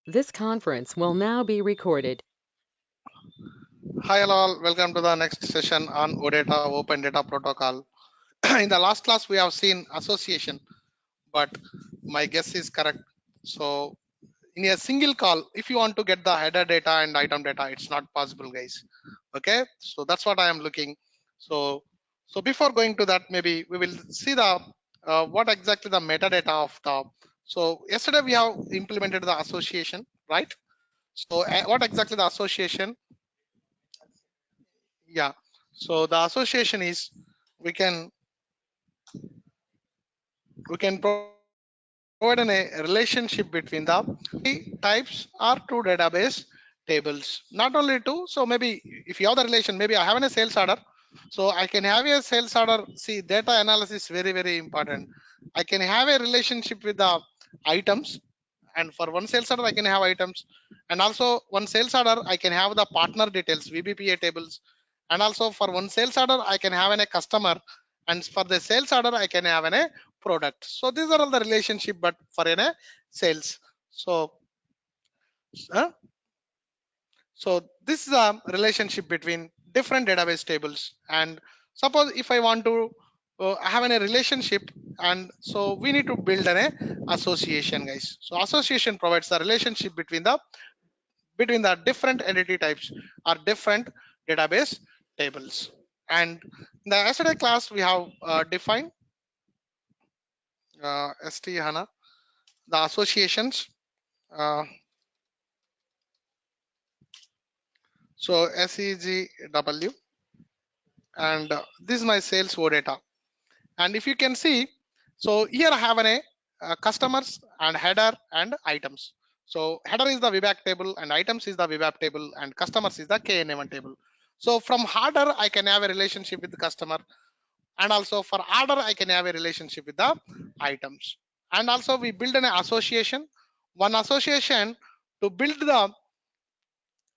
This conference will now be recorded. Hi all, welcome to the next session on OData Open Data Protocol. In the last class we have seen association, but my guess is correct. So in a single call, if you want to get the header data and item data, it's not possible, guys. Okay, so that's what I am looking. So before going to that, maybe we will see the what exactly the metadata of the. So yesterday we have implemented the association, right? So what exactly the association? Yeah, so the association is we can provide a relationship between the types or two database tables, not only two. So maybe if you have the relation, maybe I have a sales order, so I can have a sales order. See, data analysis is very important. I can have a relationship with the items, and for one sales order I can have items, and also one sales order I can have the partner details, VBPA tables, and also for one sales order I can have a customer, and for the sales order I can have a product. So these are all the relationship, but for a sales. So uh, so this is a relationship between different database tables. And suppose if I want to have a relationship, and so we need to build an association, guys. So association provides the relationship between the different entity types or different database tables. And in the yesterday class we have defined ST HANA, the associations. Uh, so SEGW, and this is my sales data. And if you can see, so here I have a customers and header and items. So header is the VBAC table and items is the VBAC table and customers is the KNA1 table. So from header I can have a relationship with the customer, and also for order I can have a relationship with the items. And also we build an association, one association to build the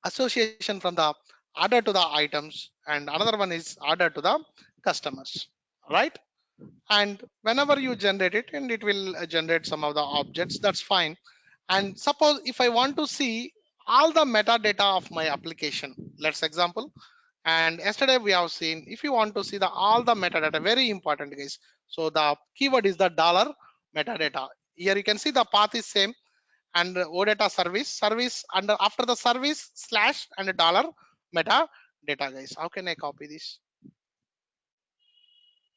association from the order to the items, and another one is order to the customers, right? And whenever you generate it, and it will generate some of the objects, that's fine. And suppose if I want to see all the metadata of my application, let's example. And yesterday we have seen, if you want to see the all the metadata, very important, guys. So the keyword is the dollar metadata. Here you can see the path is same, and OData service under after the service slash and dollar metadata, guys. How can I copy this?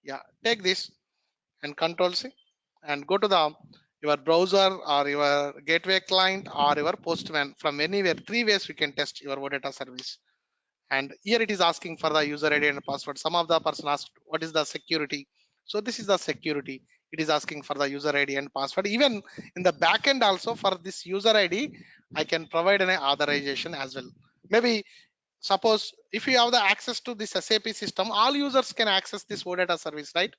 Yeah, take this and control C and go to the your browser or your gateway client or your postman. From anywhere, three ways we can test your OData service. And here it is asking for the user ID and password. Some of the person asked what is the security. So this is the security. It is asking for the user ID and password. Even in the backend also, for this user ID I can provide an authorization as well. Maybe suppose if you have the access to this SAP system, all users can access this OData service, right?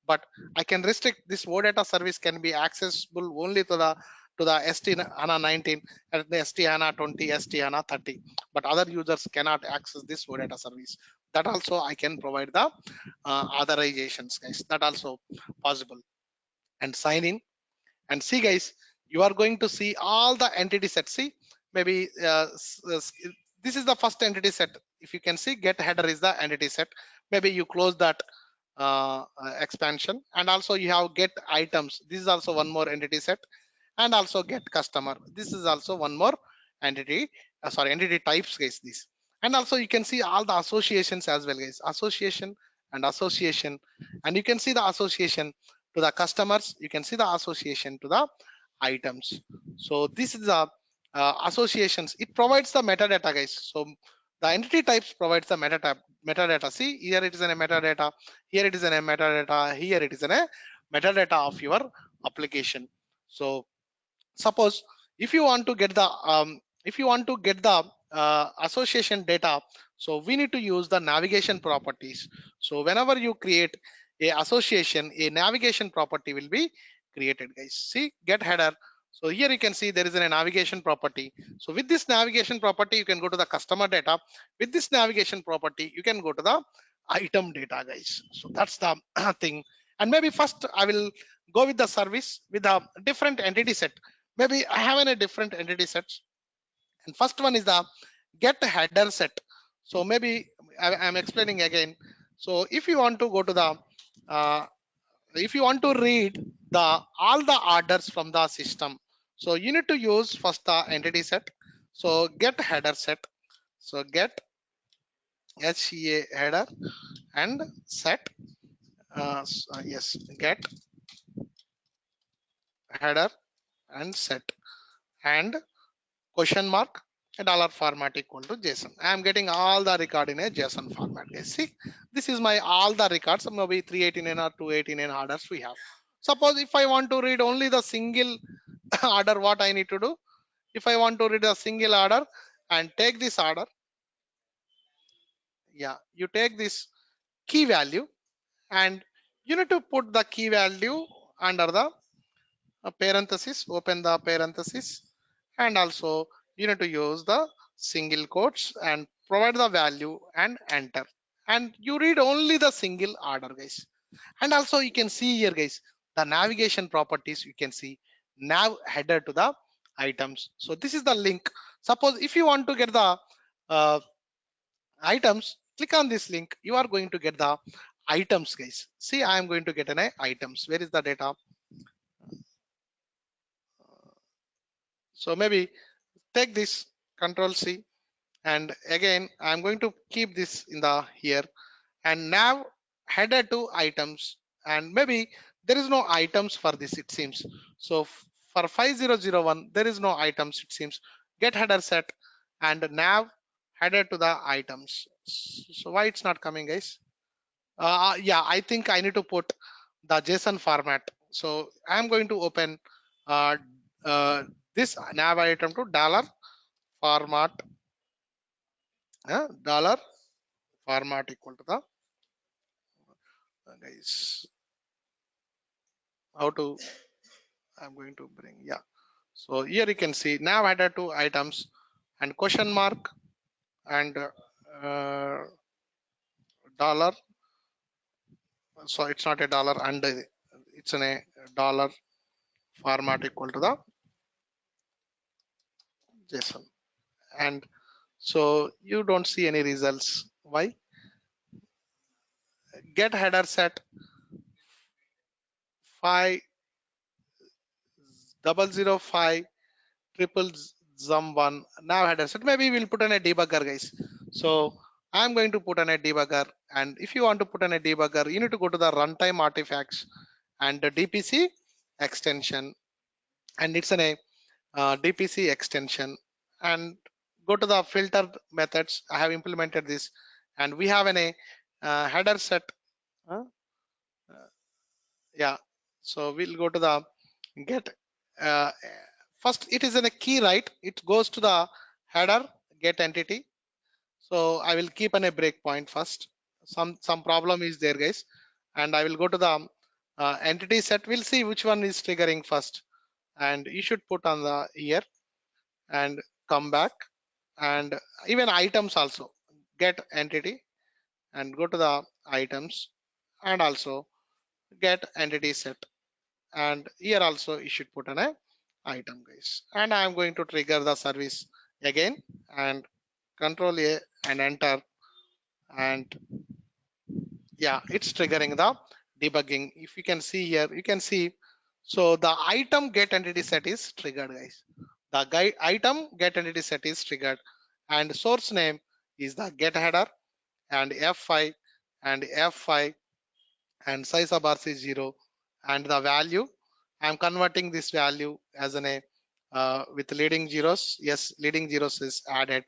But I can restrict this OData service can be accessible only to the ST HANA 19 and the ST HANA 20, ST HANA 30. But other users cannot access this OData service. That also I can provide the authorizations, guys. That also possible. And sign in and see, guys, you are going to see all the entity sets. See, maybe this is the first entity set. If you can see, get header is the entity set. Maybe you close that expansion, and also you have get items. This is also one more entity set, and also get customer. This is also one more entity. Entity types, guys. This, and also you can see all the associations as well, guys. Association and association, and you can see the association to the customers. You can see the association to the items. So this is the associations. It provides the metadata, guys. So the entity types provides the metadata. See, here it is in a metadata, here it is in a metadata, here it is in a metadata of your application. So suppose if you want to get the association data, so we need to use the navigation properties. So whenever you create a association, a navigation property will be created, guys. See, get header. So here you can see there is a navigation property. So with this navigation property you can go to the customer data. With this navigation property you can go to the item data, guys. So that's the thing. And maybe first I will go with the service with a different entity set. maybe I have a different entity sets, and first one is the get header set. So maybe I'm explaining again. So if you want to go to the if you want to read the all the orders from the system, so you need to use first the entity set. So get header set. So get HCA header and set. Yes, get header and set and question mark a dollar format equal to JSON. I am getting all the record in a JSON format, guys. See, this is my all the records, maybe 389 or 289 orders we have. Suppose if I want to read only the single order, what I need to do? If I want to read a single order and take this order, yeah, you take this key value and you need to put the key value under the parenthesis, open the parenthesis, and also you need to use the single quotes and provide the value and enter. And you read only the single order, guys. And also you can see here, guys, the navigation properties. You can see nav header to the items. So this is the link. Suppose if you want to get the uh, items, click on this link. You are going to get the items, guys. See, I am going to get an items. Where is the data? So maybe take this Control C, and again I'm going to keep this in the here and nav header to items, and maybe there is no items for this, it seems. So for 5001 there is no items, it seems. Get header set and nav header to the items. So why it's not coming, guys? Yeah, I think I need to put the JSON format. So I'm going to open uh, this nav item to dollar format, dollar format equal to the guys, how to I'm going to bring, yeah. So here you can see nav added to items and question mark and dollar. So it's not a dollar and it's in a dollar format equal to the JSON. And so you don't see any results. Why? Get header set 5005 triple zum one nav header set. Maybe we'll put in a debugger, guys. So I'm going to put in a debugger, and if you want to put in a debugger, you need to go to the runtime artifacts and the DPC extension, and it's an a DPC extension, and go to the filter methods. I have implemented this, and we have a header set. uh, yeah, so we'll go to the get. Uh, First, it is in a key, right? It goes to the header get entity. So I will keep on a breakpoint first. Some problem is there, guys, and I will go to the entity set. We'll see which one is triggering first, and you should put on the here and come back, and even items also get entity and go to the items and also get entity set, and here also you should put an item, guys. And I am going to trigger the service again and Control A and enter, and yeah, it's triggering the debugging. If you can see here, you can see, so the item get entity set is triggered, guys. The item get entity set is triggered, and source name is the get header and F5 and F5 and size of RC 0, and the value I'm converting this value as an a with leading zeros. Yes, leading zeros is added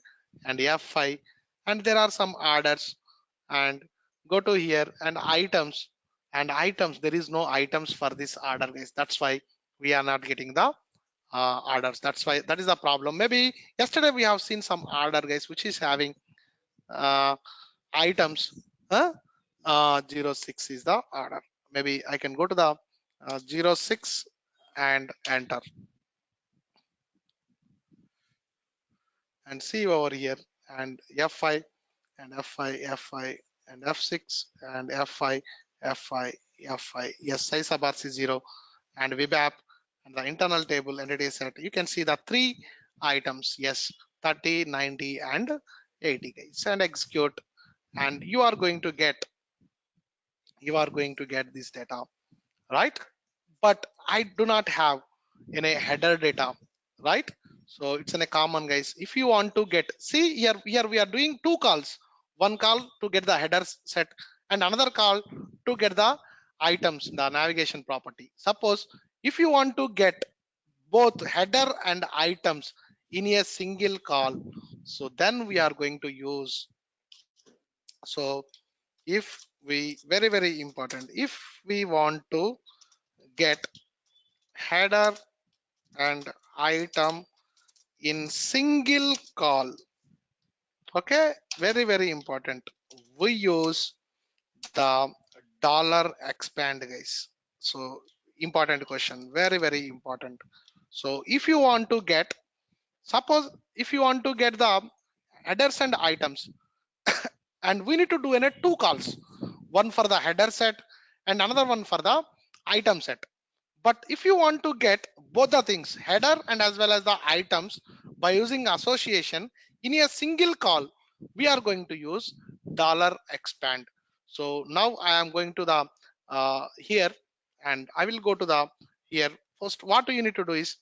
and F5, and there are some orders, and go to here and items, and items there is no items for this order, guys. That's why we are not getting the orders. That's why that is the problem. Maybe yesterday we have seen some order, guys, which is having uh, items. 06 is the order. Maybe I can go to the 06 and enter and see over here, and F5 and F5, F5 and F6 and F5, F5, F5. Yes, size of RC 0 and web app and the internal table entity set, you can see the three items, yes, 30, 90 and 80 guys, and execute, and you are going to get this data, right? But I do not have any header data, right? So it's in a common guys. If you want to get, see here we are doing two calls, one call to get the header set and another call to get the items, the navigation property. Suppose if you want to get both header and items in a single call, so then we are going to use, so if we, very important, if we want to get header and item in single call, okay, very important, we use the dollar expand guys. So important question, very important. So if you want to get, suppose if you want to get the headers and items, and we need to do in a two calls, one for the header set and another one for the item set. But if you want to get both the things, header and as well as the items, by using association in a single call, we are going to use dollar expand. So now I am going to the here, and I will go to the here. First, what you need to do is,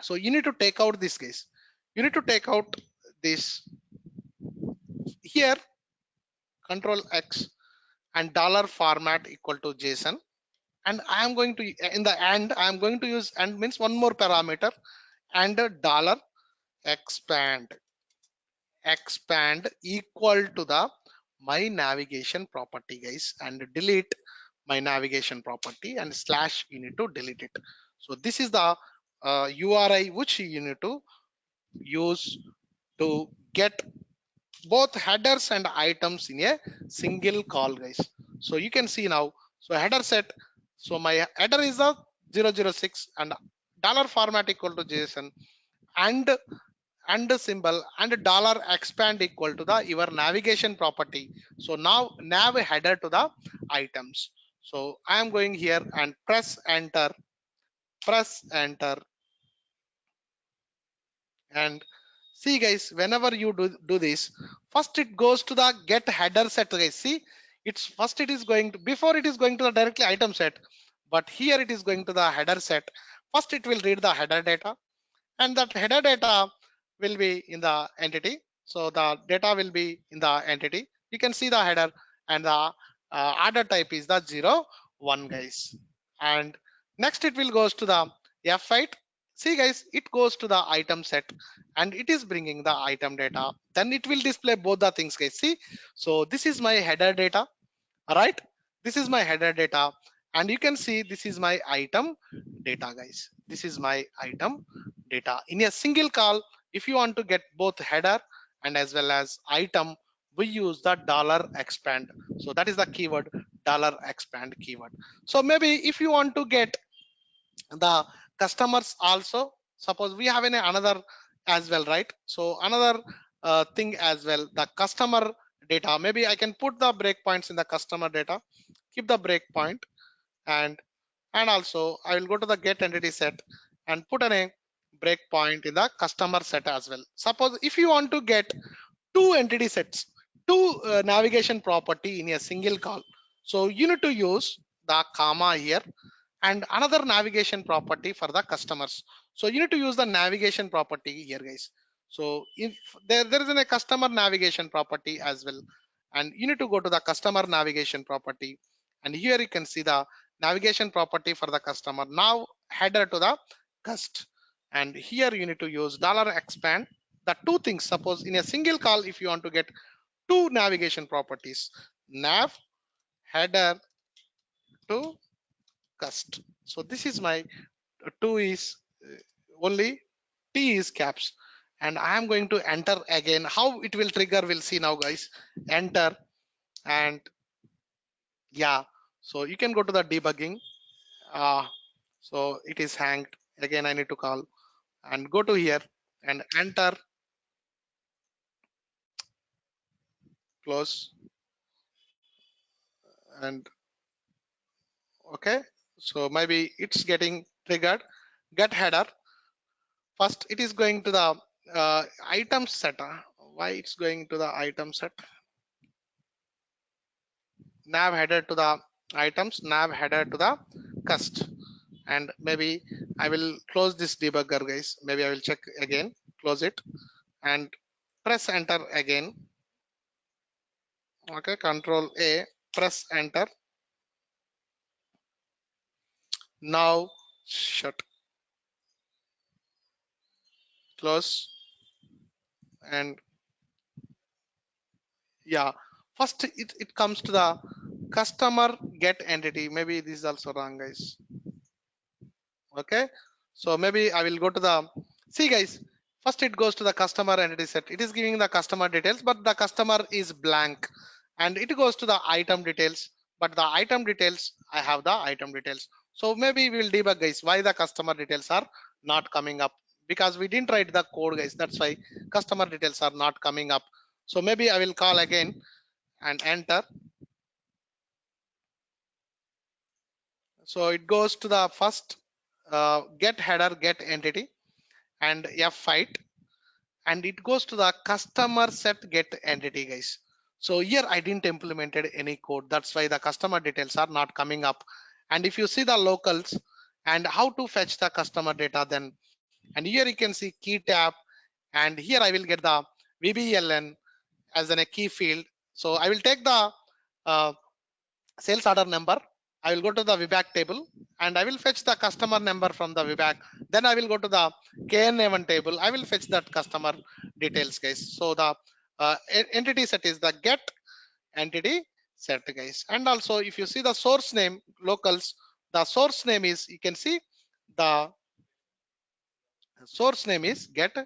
so you need to take out this case. You need to take out this here, control X, and dollar format equal to JSON. And I am going to, in the end, I am going to use and means one more parameter, and a dollar expand equal to the my navigation property guys, and delete my navigation property, and slash you need to delete it. So this is the URI which you need to use to get both headers and items in a single call guys. So you can see now, so header set, so my header is a 006 and dollar format equal to JSON, and the symbol and dollar expand equal to the your navigation property. So now nav header to the items. So I am going here and press enter, and see guys, whenever you do this, first it goes to the get header set guys. See, it's first it is going to, before it is going to the directly item set, but here it is going to the header set. First it will read the header data, and that header data will be in the entity. So the data will be in the entity. You can see the header, and the order type is the 01 guys. And next it will goes to the F8. See guys, it goes to the item set, and it is bringing the item data. Then it will display both the things guys. See, so this is my header data, all right? This is my header data, and you can see this is my item data guys. This is my item data in a single call. If you want to get both header and as well as item, we use the dollar expand. So that is the keyword, dollar expand keyword. So maybe if you want to get the customers also, suppose we have another as well, right? So another thing as well, the customer data, maybe I can put the breakpoints in the customer data, keep the breakpoint, and also I will go to the get entity set and put a breakpoint in the customer set as well. Suppose if you want to get two entity sets, two navigation property in a single call, so you need to use the comma here and another navigation property for the customers. So you need to use the navigation property here guys. So if there is a customer navigation property as well, and you need to go to the customer navigation property, and here you can see the navigation property for the customer. Now header to the cust, and here you need to use dollar expand the two things. Suppose in a single call, if you want to get two navigation properties, nav header to cust. So this is my two is only T is caps, and I am going to enter again. How it will trigger, we'll see now guys. Enter, and yeah, so you can go to the debugging. So it is hanged again. I need to call and go to here and enter, close, and okay. So maybe it's getting triggered. get header. First it is going to the item set. Why it's going to the item set? Nav header to the items, nav header to the cust. And maybe I will close this debugger, guys. Maybe I will check again, close it and press enter again. Okay, control A, press enter. Now shut, close, and yeah, first it comes to the customer get entity. Maybe this is also wrong, guys. Okay, so maybe I will go to the, see guys, first it goes to the customer entity set. It is giving the customer details, but the customer is blank. And it goes to the item details, but the item details, I have the item details. So maybe we will debug, guys, why the customer details are not coming up, because we didn't write the code, guys. That's why customer details are not coming up. So maybe I will call again and enter. So it goes to the first get header, get entity, and F8, and it goes to the customer set get entity, guys. So here I didn't implemented any code. That's why the customer details are not coming up. And if you see the locals and how to fetch the customer data, then, and here you can see key tab, and here I will get the VBELN as a key field. So I will take the uh, sales order number. I will go to the VBAC table and I will fetch the customer number from the VBAC. Then I will go to the KN1 table. I will fetch that customer details, guys. So the entity set is the get entity set, guys. And also if you see the source name locals, the source name is, you can see the source name is get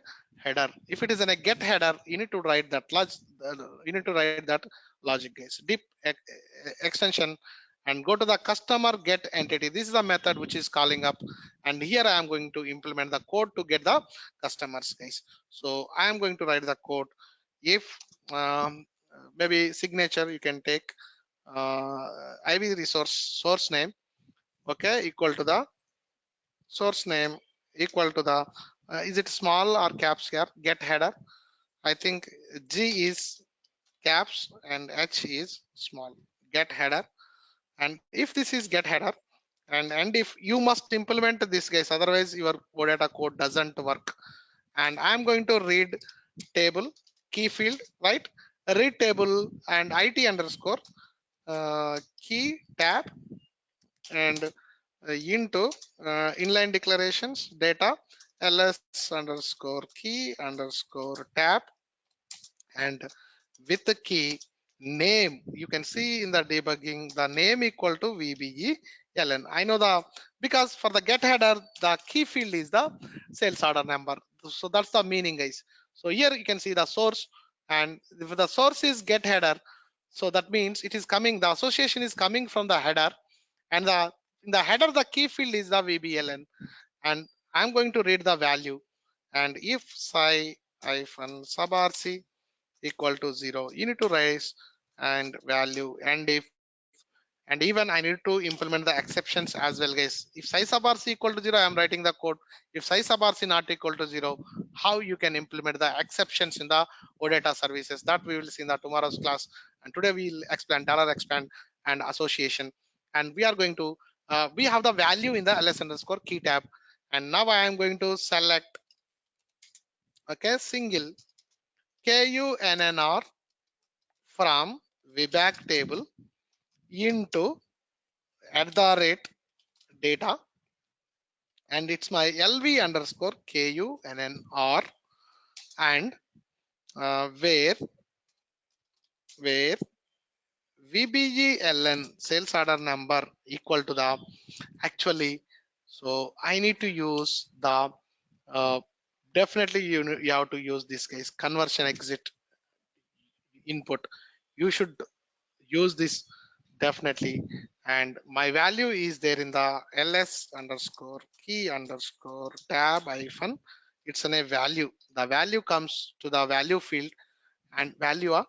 header. If it is in a get header, you need to write that you need to write that logic, guys. Deep extension, and go to the customer get entity. This is the method which is calling up, and here I am going to implement the code to get the customers, guys. So I am going to write the code. If maybe signature you can take IV resource source name, okay, equal to the source name equal to the is it small or caps here? Get header. I think G is caps and H is small. Get header. And if this is get header, and if you must implement this, guys, otherwise your OData code doesn't work. And I'm going to read table key field, right? Read table and IT underscore key tab, and into inline declarations data ls underscore key underscore tab, and with the key name, you can see in the debugging the name equal to VBELN. I know the, because for the get header the key field is the sales order number. So that's the meaning, guys. So here you can see the source, and if the source is get header, so that means it is coming, the association is coming from the header, and the in the header the key field is the VBELN. And I'm going to read the value, and if psi hyphen sub rc equal to 0, you need to raise and value, and if, and even I need to implement the exceptions as well, guys. If size sub rc equal to 0, I am writing the code. If size sub rc not equal to 0, how you can implement the exceptions in the OData services, that we will see in the tomorrow's class. And today we will explain dollar expand and association. And we are going to we have the value in the ls underscore key tab. And now I am going to select, okay, single KUNNR from VBAC table into @data, and it's my LV underscore KUNNR, and where VBELN sales order number equal to the, actually, so I need to use the definitely you have to use this, case conversion exit input. You should use this definitely. And my value is there in the ls underscore key underscore tab hyphen, it's in a value. The value comes to the value field, and value are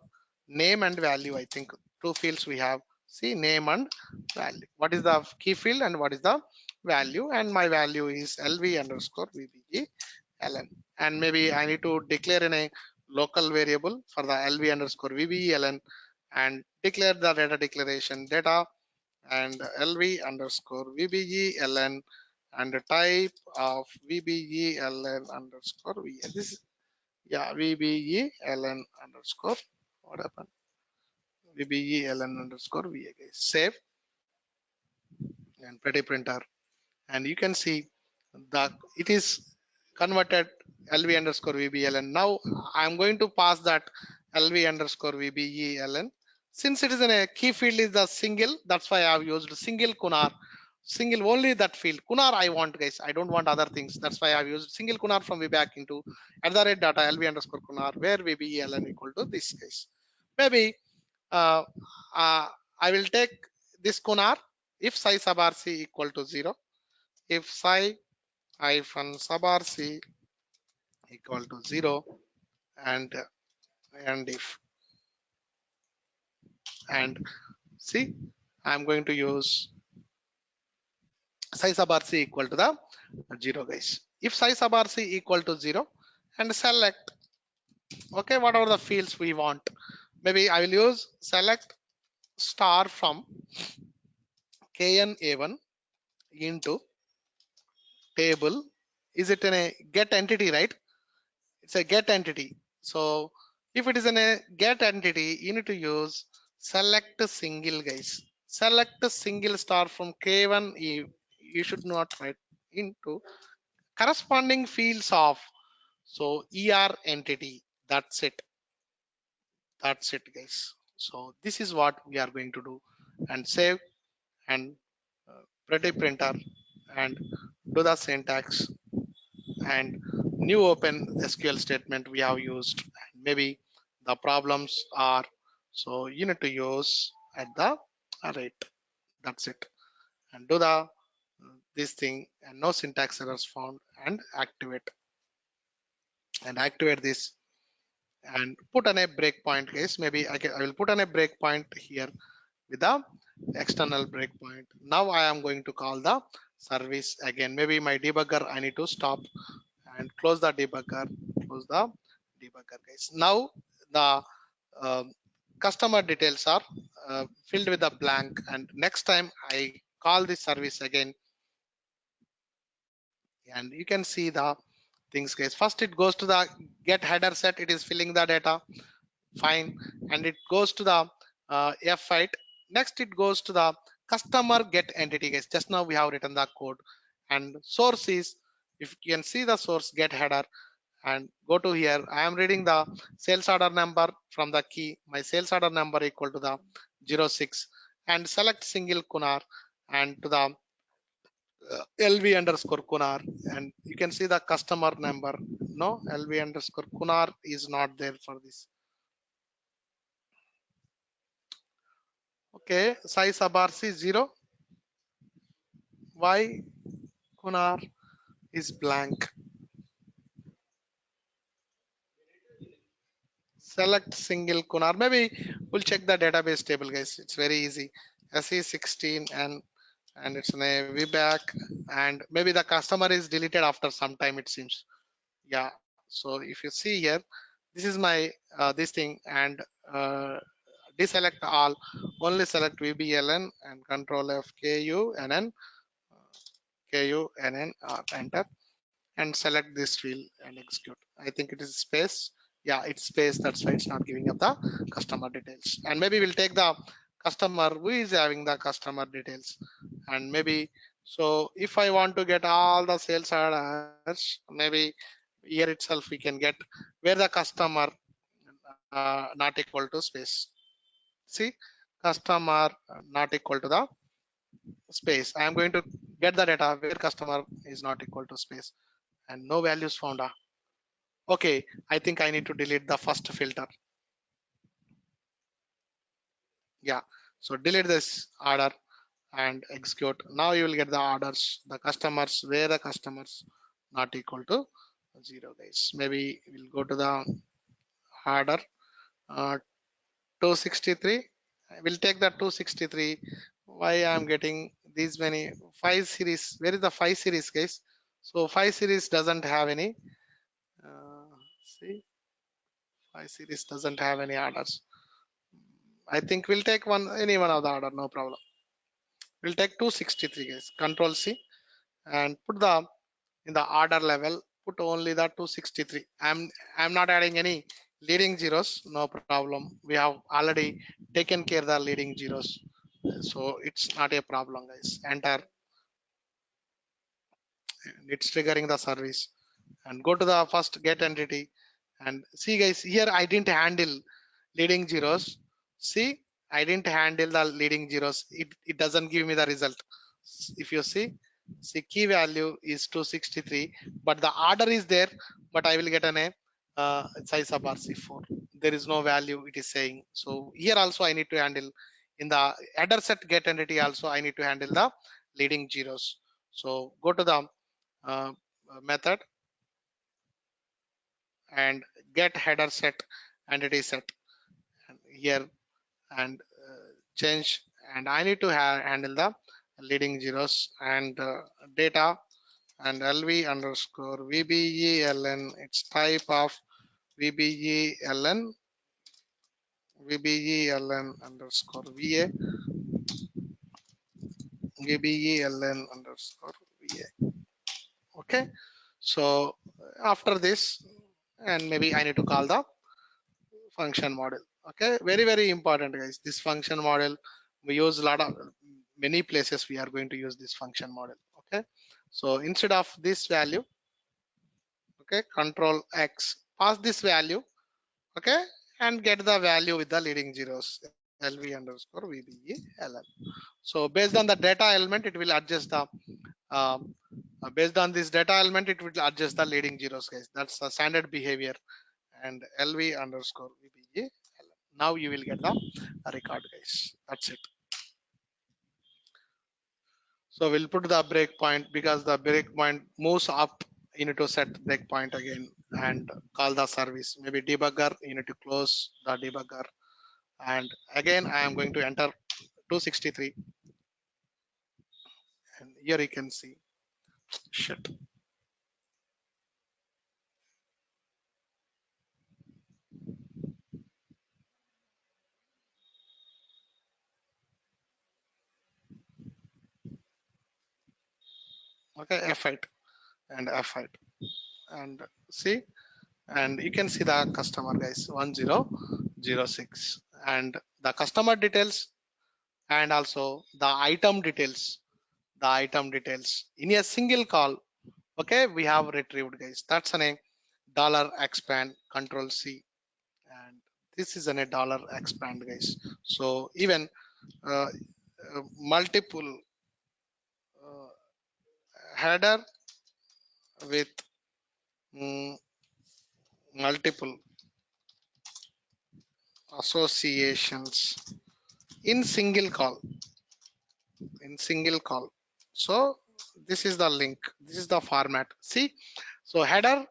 name and value. I think two fields we have. See, name and value. What is the key field and what is the value, and my value is LV underscore VBG LN. And maybe I need to declare in a local variable for the LV underscore VBG LN and declare the data declaration data and LV underscore VBG LN and the type of VBG LN underscore VA. This is, yeah, VBG LN underscore, what happened? VBG LN underscore VA, guys. Save and pretty printer, and you can see that it is converted LV underscore VBLN. Now I'm going to pass that LV underscore VBELN. Since it is in a key field is the single, that's why I've used single Kunar. Single only that field. Kunar I want, guys. I don't want other things. That's why I've used single Kunar from VBAC into @data LV underscore Kunar, where VBELN equal to this case. Maybe uh, I will take this Kunar if psi sub RC equal to 0. If psi hyphen sub RC equal to 0, and if and see, I'm going to use psi sub RC equal to the 0, guys. If psi sub RC equal to 0, and select, okay, whatever the fields we want. Maybe I will use select star from KNA1 into table. Is it in a get entity, right? It's a get entity. So if it is in a get entity, you need to use select single, guys. Select single star from K1. You should not write into corresponding fields of, so ER entity. That's it. That's it, guys. So this is what we are going to do, and save and pretty printer and do the syntax and new open SQL statement we have used. Maybe the problems are, so you need to use at the rate. That's it. And do the this thing, and no syntax errors found, and activate this and put on a breakpoint, guys. Maybe I will put on a breakpoint here with the external breakpoint. Now I am going to call the service again. Maybe my debugger I need to stop and close the debugger, guys. Now the customer details are filled with a blank, and next time I call this service again, and you can see the things, guys. First it goes to the get header set, it is filling the data, fine, and it goes to the F8. Next it goes to the customer get entity, guys. Just now we have written the code, and source is, if you can see the source get header, and go to here, I am reading the sales order number from the key. My sales order number equal to the 06, and select single Kunar and to the LV underscore Kunar, and you can see the customer number. No, LV underscore Kunar is not there for this. Okay, size sub RC 0. Why Kunar is blank? Select single Kunar. Maybe we'll check the database table, guys. It's very easy. SE16 and it's in a VBAC, and maybe the customer is deleted after some time, it seems. Yeah. So if you see here, this is my this thing, and deselect all. Only select VBLN and Control F KUNN enter, and select this field and execute. I think it is space. Yeah, it's space. That's why it's not giving up the customer details. And maybe we'll take the customer who is having the customer details. And maybe, so if I want to get all the sales orders, maybe here itself we can get where the customer not equal to space. See, customer not equal to the space. I am going to get the data where customer is not equal to space, and no values found. Okay, I think I need to delete the first filter. Yeah, so delete this order and execute. Now you will get the orders, the customers, where the customers not equal to 0, guys. Maybe we'll go to the order 263. I will take the 263. Why I am getting these many 5 series. Where is the 5 series, guys? So 5 series doesn't have any. See, 5 series doesn't have any orders. I think we'll take any one of the order, no problem. We'll take 263, guys. Control C and put the in the order level. Put only the 263. I'm not adding any leading zeros. No problem. We have already taken care of the leading zeros, so it's not a problem, guys. Enter. It's triggering the service and go to the first get entity and see, guys, here I didn't handle leading zeros. See, I didn't handle the leading zeros. It doesn't give me the result. If you see key value is 263, but the order is there, but I will get an size of RC4. There is no value, it is saying. So here also I need to handle in the header set get entity also I need to handle the leading zeros. So go to the method and get header set entity set and here and change, and I need to handle the leading zeros and data and lv underscore vbeln, its type of vbeln underscore va vbeln underscore va. Okay, so after this, and maybe I need to call the function model. Okay, very important, guys. This function model we use a lot of many places. We are going to use this function model. Okay, so instead of this value, okay, control X, pass this value, okay, and get the value with the leading zeros, lv underscore vbe ln. So based on the data element, it will adjust the based on this data element, it will adjust the leading zeros, guys. That's the standard behavior. And lv underscore vbe. Now you will get the record, guys. That's it. So we'll put the breakpoint because the breakpoint moves up. You need to set breakpoint again and call the service. Maybe debugger. You need to close the debugger. And again, I am going to enter 263. And here you can see. Shit. Okay, F8 and F8 and see, and you can see the customer, guys, 1006 and the customer details and also the item details in a single call. Okay, we have retrieved, guys. That's a dollar expand, control C, and this is a dollar expand, guys. So even multiple header with multiple associations in single call, so this is the link, this is the format. See, so header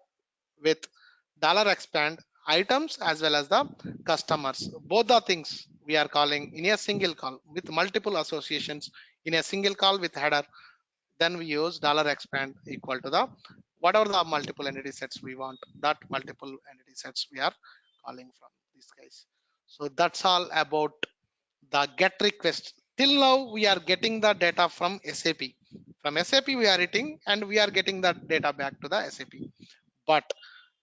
with dollar expand items as well as the customers, both the things we are calling in a single call with multiple associations in a single call with header. Then we use dollar expand equal to the whatever the multiple entity sets we want, that multiple entity sets we are calling from these guys. So that's all about the get request. Till now we are getting the data from SAP. From SAP we are getting, and we are getting that data back to the SAP. But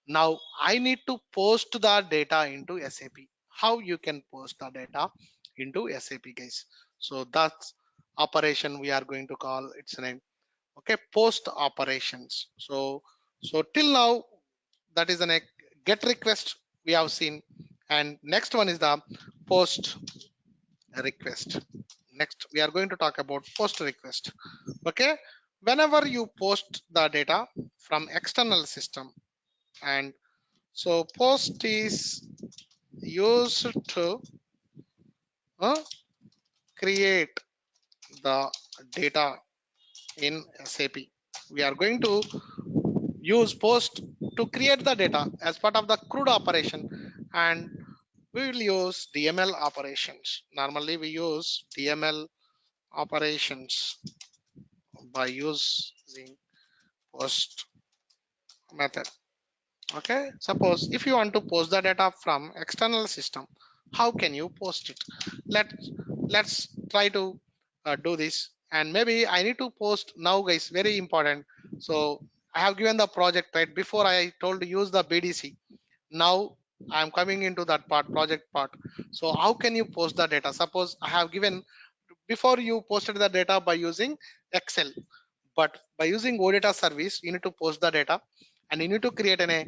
now I need to post the data into SAP. How you can post the data into SAP, guys? So that's operation we are going to call its name. Okay, post operations. So till now that is a get request we have seen, and next one is the post request. Next we are going to talk about post request. Okay, whenever you post the data from external system, and so post is used to create the data in SAP. We are going to use post to create the data as part of the CRUD operation, and we will use DML operations. Normally we use DML operations by using post method. Okay, suppose if you want to post the data from external system, how can you post it? Let's try to do this, and maybe I need to post now, guys, very important. So I have given the project, right? Before I told you use the BDC. Now I'm coming into that part, project part. So how can you post the data? Suppose I have given, before you posted the data by using Excel, but by using OData service, you need to post the data, and you need to create a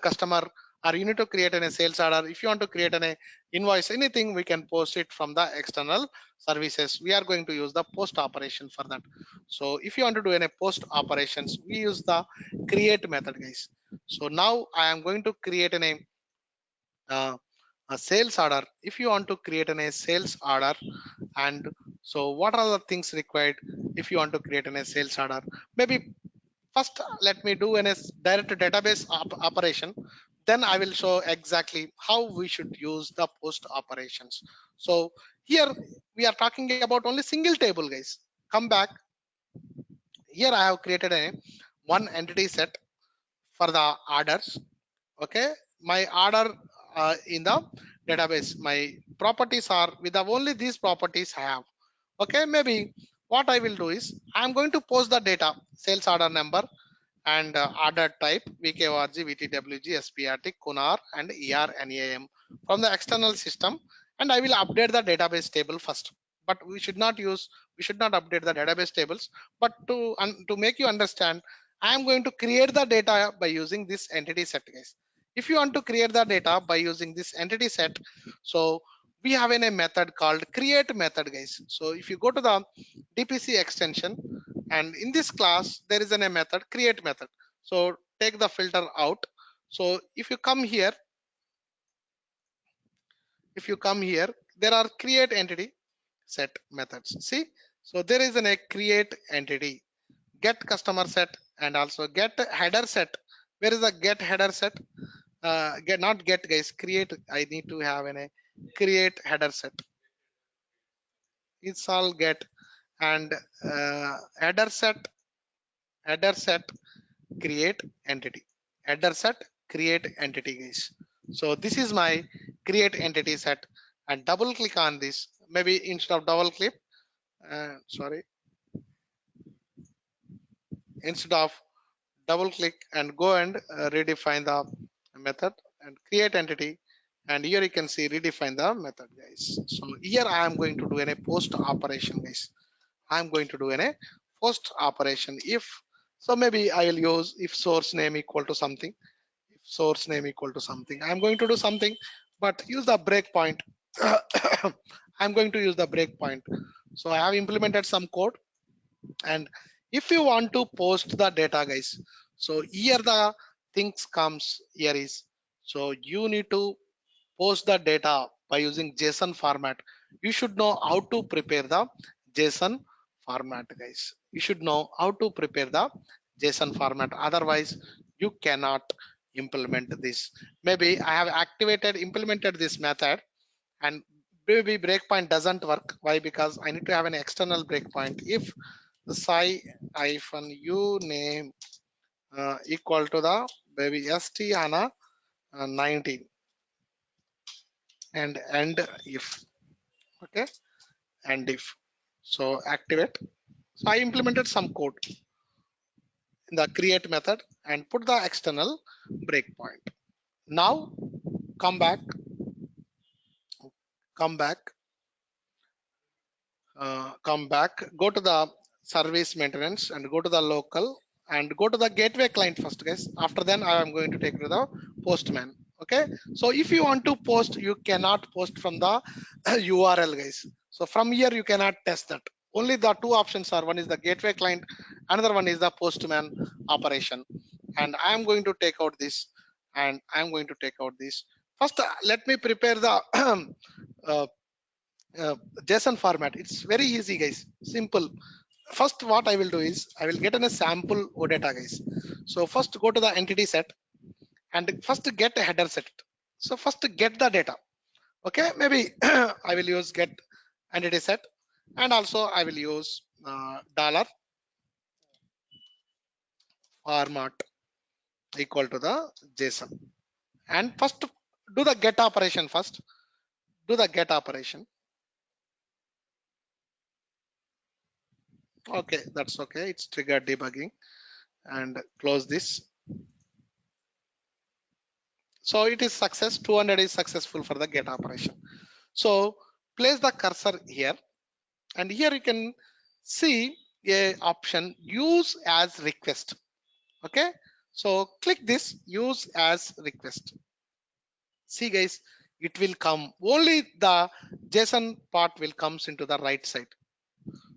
customer, or you need to create a sales order. If you want to create an invoice, anything, we can post it from the external services. We are going to use the post operation for that. So if you want to do any post operations, we use the create method, guys. So now I am going to create uh, a sales order. If you want to create a sales order, and so what are the things required if you want to create a sales order? Maybe first let me do a direct database operation, then I will show exactly how we should use the post operations. So here we are talking about only single table, guys. Come back. Here I have created a one entity set for the orders. Okay, my order in the database, my properties are with the only these properties I have. Okay, maybe what I will do is I'm going to post the data, sales order number, and order type VKORG, VTWG, SPRT, KUNAR, and ER, from the external system, and I will update the database table first. But we should not update the database tables. But to make you understand, I am going to create the data by using this entity set, guys. If you want to create the data by using this entity set, so we have a method called create method, guys. So if you go to the DPC extension, and in this class there is a method create method. So take the filter out. So if you come here, there are create entity set methods. See, so there is a create entity, get customer set, and also get header set. Where is the get header set? Get, not get, guys, create. I need to have a create header set. It's all get, and header set create entity, header set create entity, guys. So this is my create entity set, and double click on this. Maybe instead of double click, sorry, instead of double click, and go and redefine the method and create entity, and here you can see redefine the method, guys. So here I am going to do a post operation, guys. I'm going to do a post operation. If so, maybe I will use if source name equal to something. If source name equal to something, I'm going to do something, but use the breakpoint. I'm going to use the breakpoint. So I have implemented some code, and if you want to post the data, guys, so here the things comes here is, so you need to post the data by using JSON format. You should know how to prepare the JSON format, guys. You should know how to prepare the JSON format, otherwise you cannot implement this. Maybe I have implemented this method, and maybe breakpoint doesn't work. Why? Because I need to have an external breakpoint. If the sci-u name equal to the maybe st hana 19, and end if. Okay, and if. So activate. So I implemented some code in the create method and put the external breakpoint. Now come back, come back, go to the service maintenance and go to the local and go to the gateway client first, guys. After then I am going to take to the postman. Okay, so if you want to post, you cannot post from the URL, guys. So from here you cannot test that. Only the two options are, one is the gateway client, another one is the postman operation. And I am going to take out this, and I'm going to take out this first. Let me prepare the uh, JSON format. It's very easy, guys, simple. First what I will do is I will get in a sample OData, guys. So first go to the entity set and first get a header set. So first get the data. Okay, maybe I will use get entity set, And also I will use dollar format equal to the JSON. And first do the get operation first. Do the get operation. Okay, that's okay. It's triggered debugging. And close this. So it is success. 200 is successful for the get operation. So place the cursor here, and here you can see a option use as request. Okay, so click this use as request. See guys, it will come only the JSON part will comes into the right side.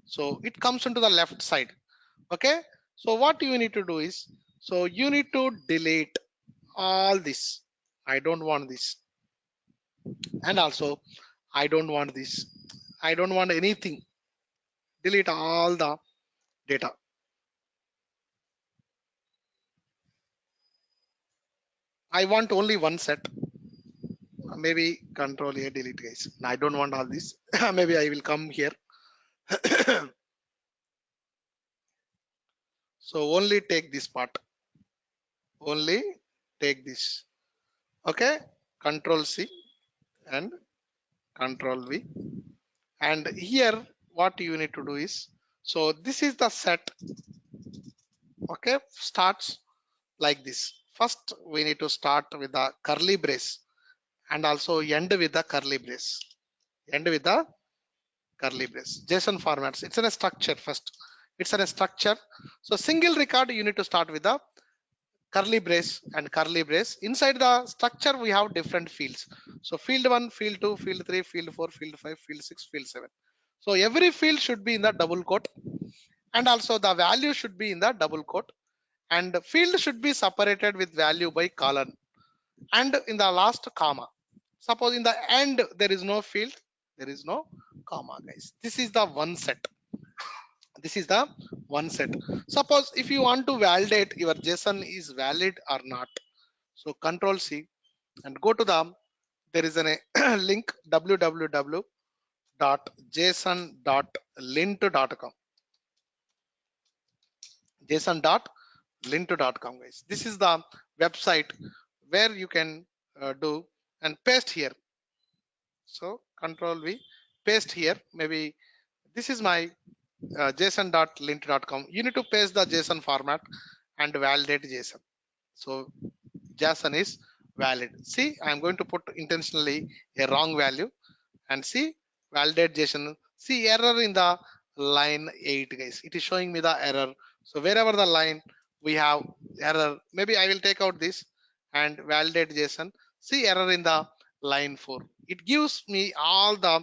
So it comes into the left side. Okay, so what you need to do is, so you need to delete all this. I don't want this, and also I don't want this. I don't want anything. Delete all the data. I want only one set. Maybe control A delete guys. I don't want all this. Maybe I will come here. So only take this part. Only take this. Okay. Control C and control V. And here what you need to do is, so this is the set. Okay. Starts like this. First we need to start with the curly brace and also end with the curly brace. End with the curly brace. JSON formats. It's in a structure first. It's in a structure. So single record you need to start with the curly brace and curly brace. Inside the structure we have different fields. So field 1, field 2, field 3, field 4, field 5, field 6, field 7. So every field should be in the double quote, and also the value should be in the double quote, and the field should be separated with value by colon and in the last comma. Suppose in the end there is no field, there is no comma guys. This is the one set. This is the one set. Suppose if you want to validate your JSON is valid or not, so control C and go to the, there is a link www.json.lint.com. json.lint.com guys. This is the website where you can do and paste here. So control V, paste here. Maybe this is my json.lint.com. You need to paste the JSON format and validate JSON. So JSON is valid. See, I'm going to put intentionally a wrong value and see validate JSON. See error in the line 8 guys. It is showing me the error. So wherever the line we have error, maybe I will take out this and validate JSON. See error in the line 4. It gives me all the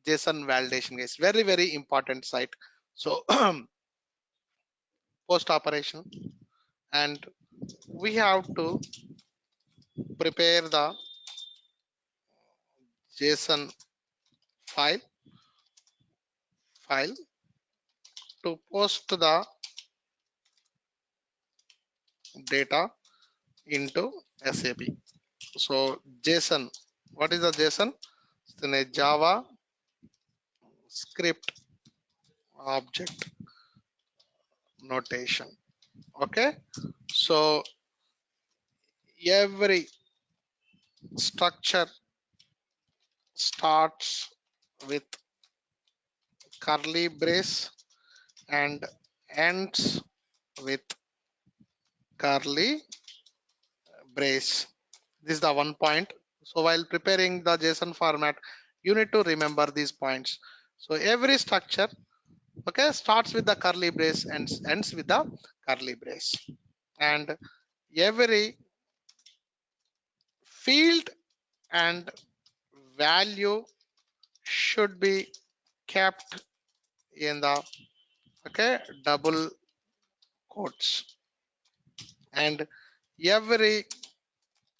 JSON validation guys. Very, very important site. So post operation, and we have to prepare the JSON file to post the data into SAP. So JSON, what is the JSON? It's in a Java script object notation. Okay, so every structure starts with curly brace and ends with curly brace. This is the one point. So while preparing the JSON format, you need to remember these points. So every structure, okay, starts with the curly brace and ends with the curly brace, and every field and value should be kept in the, okay, double quotes, and every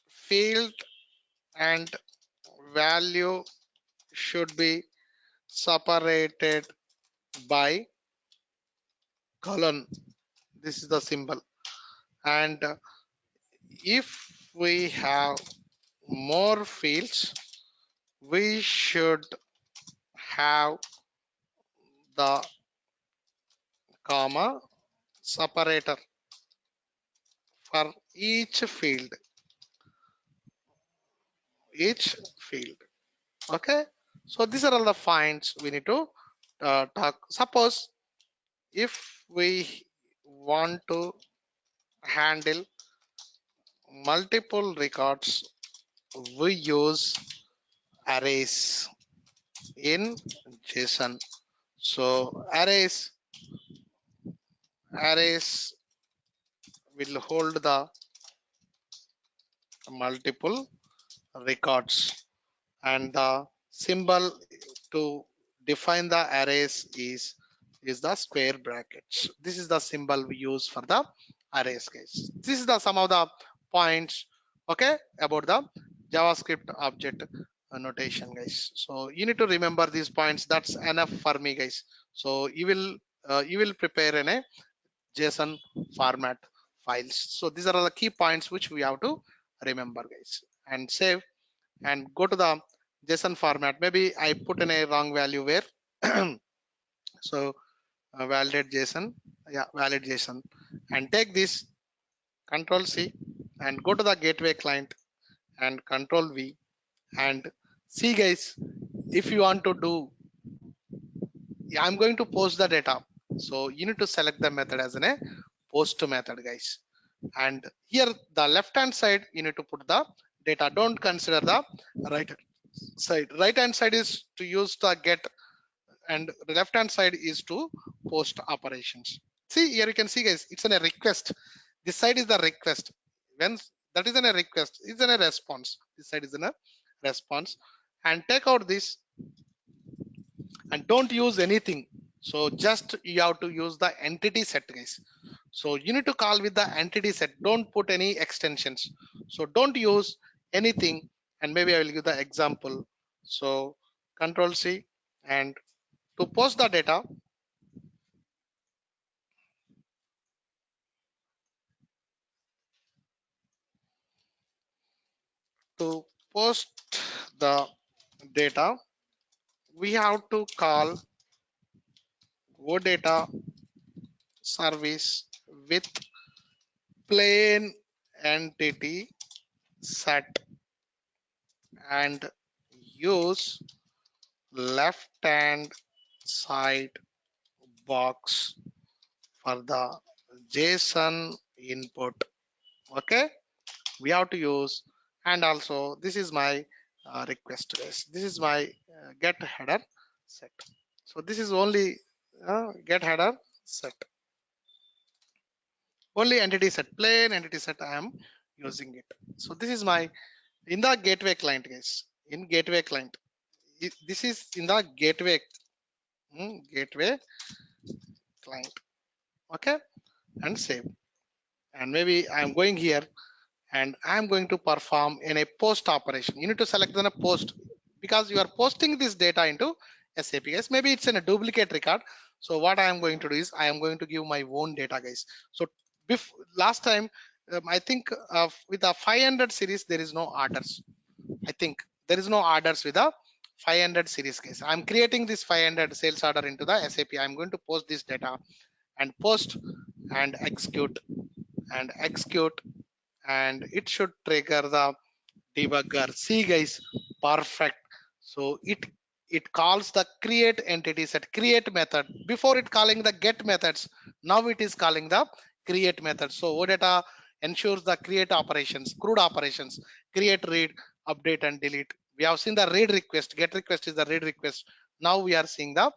field and value should be separated by colon. This is the symbol. And if we have more fields, we should have the comma separator for each field. Okay, so these are all the finds we need to talk. Suppose if we want to handle multiple records, we use arrays in JSON. So arrays will hold the multiple records, and the symbol to define the arrays is the square brackets. This is the symbol we use for the arrays, guys. This is the some of the points, okay, about the JavaScript object notation, guys. So you need to remember these points. That's enough for me, guys. So you will prepare in a JSON format files. So these are all the key points which we have to remember, guys, and save and go to the JSON format. Maybe I put in a wrong value where so validate JSON, yeah, valid JSON, and take this Control C and go to the gateway client and Control V and see, guys, if you want to do, yeah, I'm going to post the data. So you need to select the method as a post method, guys. And here the left hand side you need to put the data. Don't consider the right side. Right hand side is to use the get, and the left hand side is to post operations. See here, you can see, guys, it's in a request. This side is the request. When that is in a request, it's in a response. This side is in a response. And take out this and don't use anything. So just you have to use the entity set, guys. So you need to call with the entity set. Don't put any extensions. So don't use anything. And maybe I will give the example. So Control C, and to post the data, to post the data, we have to call OData service with plain entity set and use left hand side box for the JSON input. Okay, we have to use, and also this is my request list. This is my get header set. So this is only get header set, only entity set, plain entity set I am using it. So this is my in the gateway client, guys. In gateway client, this is in the gateway gateway client. Okay, and save. And maybe I'm going here and I'm going to perform in a post operation. You need to select on a post because you are posting this data into SAP, guys. Maybe it's in a duplicate record. So what I am going to do is I am going to give my own data, guys. So last time I think with the 500 series there is no orders. I think there is no orders with the 500 series, guys. I'm creating this 500 sales order into the SAP. I'm going to post this data and post and execute and it should trigger the debugger. See, guys, perfect. So it calls the create entity set, create method. Before it calling the get methods, now it is calling the create method. So OData ensures the create operations, CRUD operations, create, read, update, and delete. We have seen the read request, get request is the read request. Now we are seeing the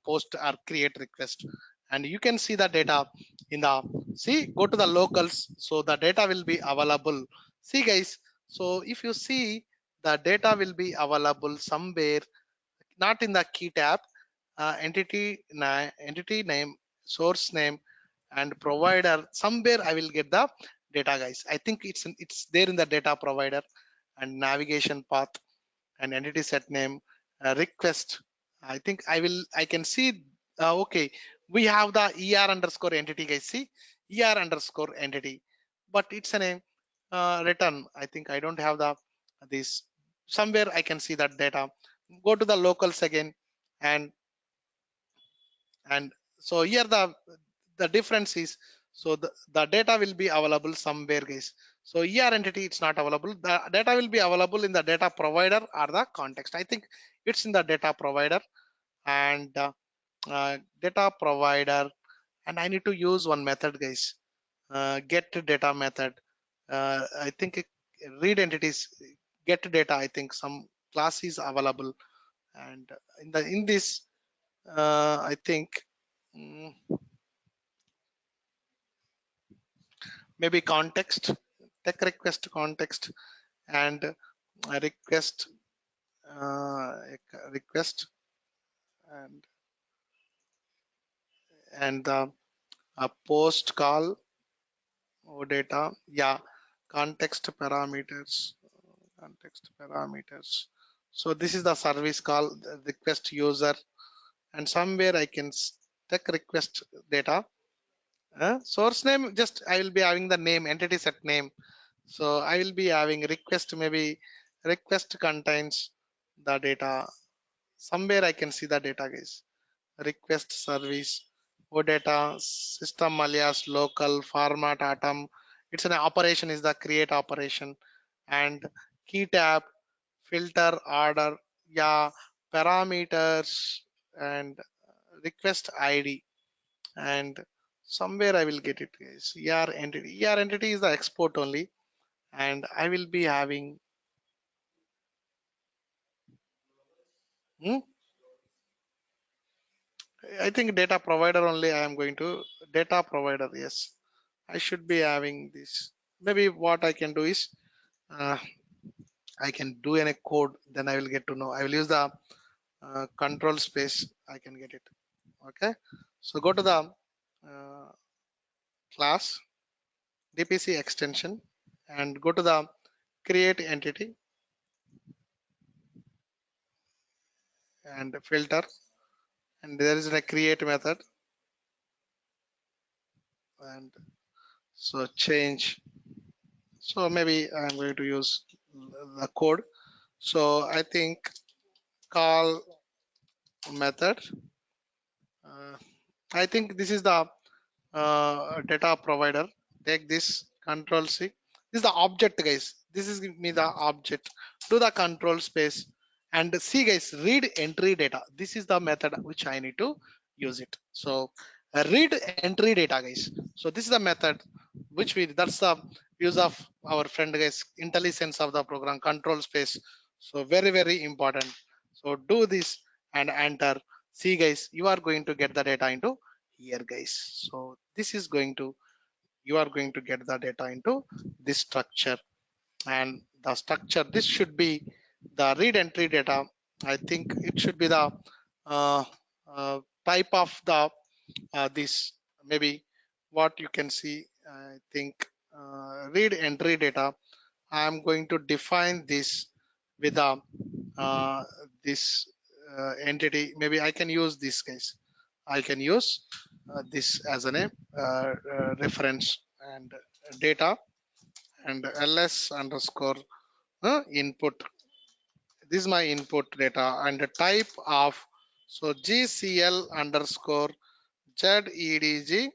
post or create request, and you can see the data in the, see, go to the locals, so the data will be available. See, guys, so if you see, the data will be available somewhere, not in the key tab, entity name, source name, and provider. Somewhere I will get the data, guys. I think it's there in the data provider and navigation path and entity set name, request. I think I can see. Okay, we have the er underscore entity, guys. See, er underscore entity, but it's a name return. I think I don't have the this. Somewhere I can see that data. Go to the locals again and And so here the difference is, so the data will be available somewhere, guys. So ER entity, it's not available. The data will be available in the data provider or the context. I think it's in the data provider, and data provider, and I need to use one method, guys. Get data method. I think read entities, get data. I think some class is available, and in this, I think mm, maybe context, tech request context, and request, uh, request, and the post call or data. Yeah, context parameters, context parameters. So this is the service call, the request user, and somewhere I can take request data. Source name, just I will be having the name, entity set name. So I will be having request, maybe request contains the data. Somewhere I can see the data, guys. Request service, OData, system alias local, format atom. It's an operation, is the create operation, and key tab, filter, order, yeah, parameters, and request ID, and somewhere I will get it, guys. ER entity. ER entity is the export only, and I will be having hmm, I think data provider only. I am going to data provider. Yes, I should be having this. Maybe what I can do is, uh, I can do in a code. Then I will get to know. I will use the control space. I can get it. Okay. So go to the uh, class DPC extension and go to the create entity and filter, and there is a create method, and so change. So maybe I'm going to use the code. So I think call method. I think this is the data provider. Take this, control C. This is the object, guys. This is give me the object. Do the control space and see, guys, read entry data. This is the method which I need to use it. So read entry data, guys. So this is the method which that's the use of our friend, guys, intelligence of the program, control space. So very important. So do this and enter. See, guys, you are going to get the data into here, guys. So this is going to, you are going to get the data into this structure, and the structure, this should be the read entry data. I think it should be the uh, type of the this, maybe what you can see. I think read entry data, I am going to define this with the uh, this entity. Maybe I can use this, case I can use this as a reference, and data, and ls underscore input. This is my input data, and the type of, so gcl underscore ZEDG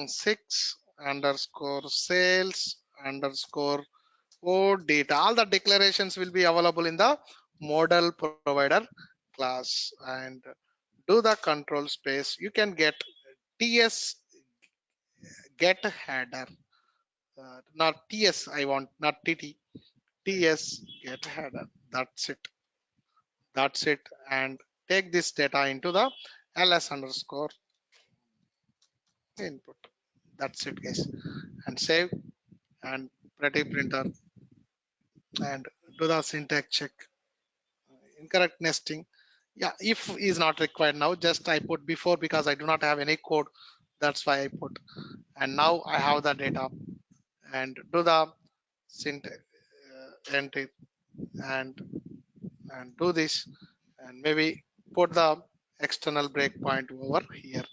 6 underscore sales underscore O data. All the declarations will be available in the model provider class, and do the control space. You can get TS get header, not TS. I want not TT. TS get header. That's it. That's it. And take this data into the ls underscore input. That's it, guys. And save, and pretty printer, and do the syntax check. Incorrect nesting. Yeah, if is not required now. Just I put before because I do not have any code. That's why I put. And now I have the data, and do the syntax entry, and do this, and maybe put the external breakpoint over here,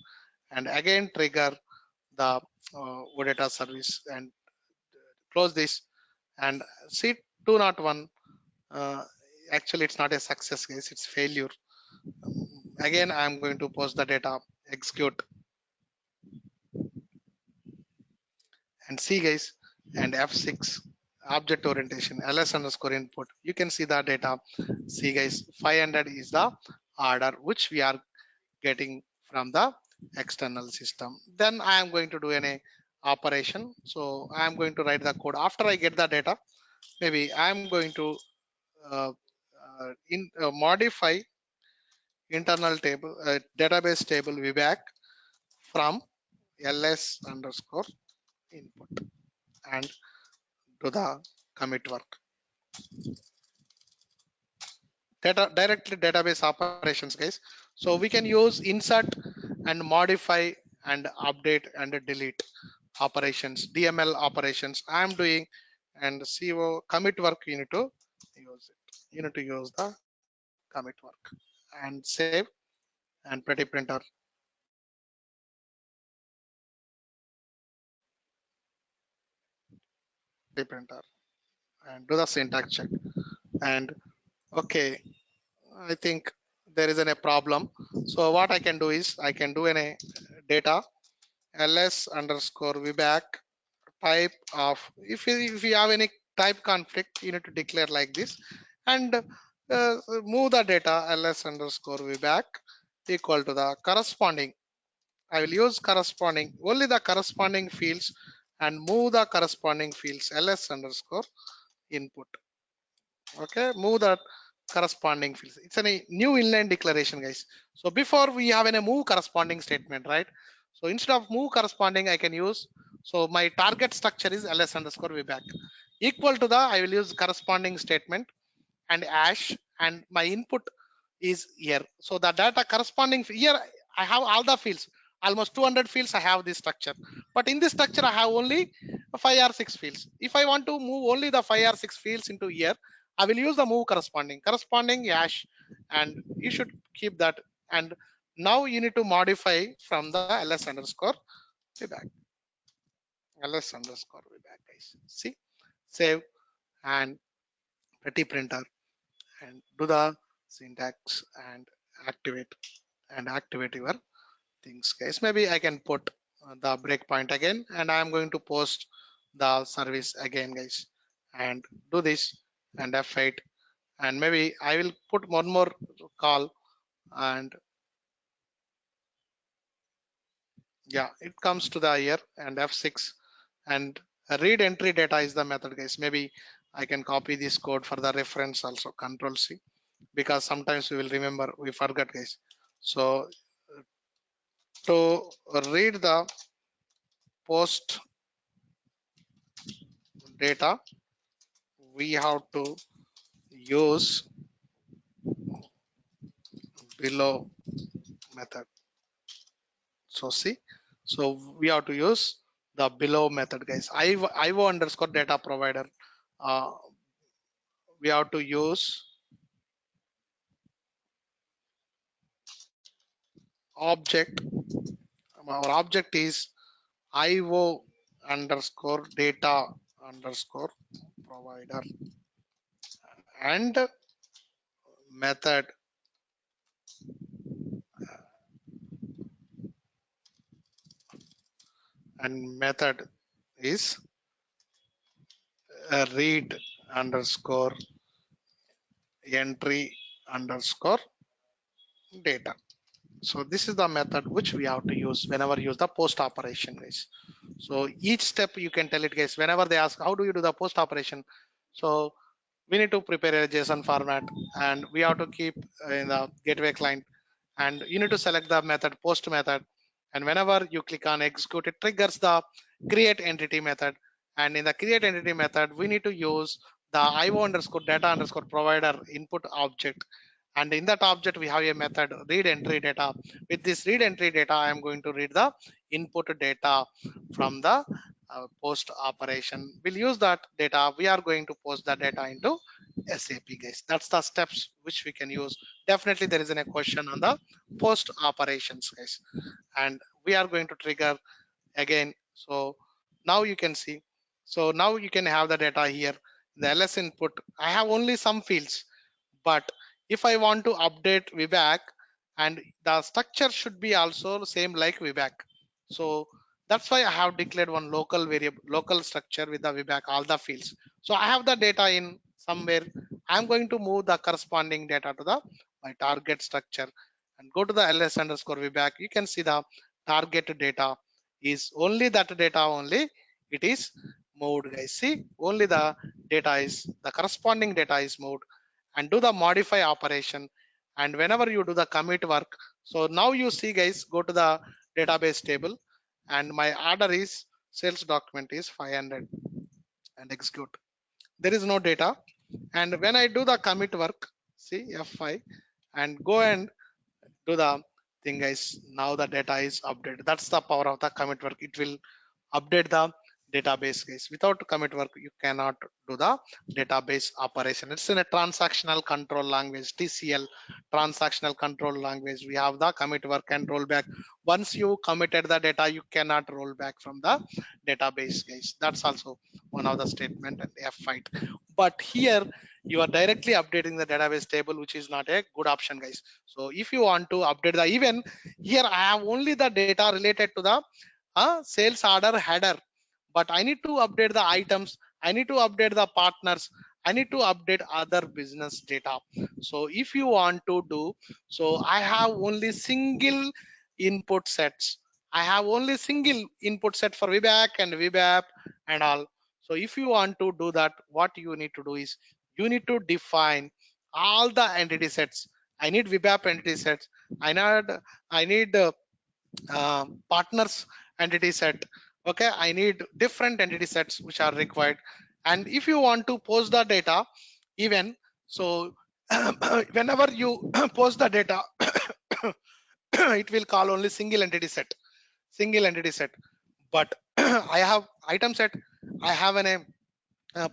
and again trigger the OData service, and close this, and see 201. uh, Actually it's not a success, guys, it's failure. Again I'm going to post the data execute, and see guys, and F6 object orientation ls underscore input. You can see the data. See guys, 500 is the order which we are getting from the external system. Then I am going to do an operation. So I am going to write the code after I get the data. Maybe I am going to modify internal table database table VBAC from ls underscore input and do the commit work. Directly database operations guys. So we can use insert and modify and update and delete operations, DML operations I am doing, and CO commit work you need to use it. You need to use the commit work and save and pretty printer and do the syntax check. And okay, I think there is a problem. So what I can do is I can do a data ls underscore vback type of, if you have any type conflict, you need to declare like this, and move the data ls underscore vback equal to the corresponding. I will use corresponding only the corresponding fields and move the corresponding fields ls underscore input. Okay, move that corresponding fields. It's a new inline declaration guys. So before we have a move corresponding statement, right? So instead of move corresponding I can use, so my target structure is ls underscore vback equal to the, I will use corresponding statement and hash, and my input is here. So the data corresponding here I have all the fields, almost 200 fields I have this structure, but in this structure I have only 5 or 6 fields. If I want to move only the 5 or 6 fields into here, I will use the move corresponding hash, and you should keep that. And now you need to modify from the ls underscore vback, ls underscore vback guys. See, save and pretty printer and do the syntax and activate your things guys. Maybe I can put the breakpoint again, and I am going to post the service again guys, and do this and F8, and maybe I will put one more call, and yeah, it comes to the here, and F6 and read entry data is the method guys. Maybe I can copy this code for the reference also, control C, because sometimes we will remember, we forget guys. So to read the post data, we have to use below method. So see, so we have to use the below method guys. IO underscore data provider, uh, we have to use object. Our object is IO underscore data underscore provider, and method is read underscore entry underscore data. So this is the method which we have to use whenever use the post operation guys. So each step you can tell it guys, whenever they ask how do you do the post operation, so we need to prepare a JSON format, and we have to keep in the gateway client, and you need to select the method post method, and whenever you click on execute, it triggers the create entity method, and in the create entity method we need to use the IO underscore data underscore provider input object, and in that object we have a method read entry data. With this read entry data I am going to read the input data from the post operation. We'll use that data, we are going to post that data into SAP guys. That's the steps which we can use. Definitely there is a question on the post operations guys, and we are going to trigger again. So now you can see, so now you can have the data here, the ls input. I have only some fields, but if I want to update VBAC, and the structure should be also same like VBAC. So that's why I have declared one local variable, local structure with the VBAC, all the fields. So I have the data in somewhere. I'm going to move the corresponding data to the my target structure and go to the ls underscore VBAC. You can see the target data is only that data only. It is moved, guys. See, only the data is the corresponding data is moved, and do the modify operation. And whenever you do the commit work, so now you see, guys, go to the database table, and my order is sales document is 500 and execute. There is no data. And when I do the commit work, see F5 and go and do the thing, guys. Now the data is updated. That's the power of the commit work. It will update the database, guys. Without commit work, you cannot do the database operation. It's in a transactional control language, TCL, transactional control language. We have the commit work and rollback. Once you committed the data, you cannot roll back from the database, guys. That's also one of the statement and F5. But here you are directly updating the database table, which is not a good option, guys. So if you want to update the even here, I have only the data related to the sales order header, but I need to update the items, I need to update the partners, I need to update other business data. So if you want to do, so I have only single input sets, I have only single input set for VBAC and VBAP and all. So if you want to do that, what you need to do is you need to define all the entity sets. I need VBAP entity sets, I need partners entity set. Okay, I need different entity sets which are required. And if you want to post the data even, so whenever you post the data it will call only single entity set, single entity set. But I have item set, I have a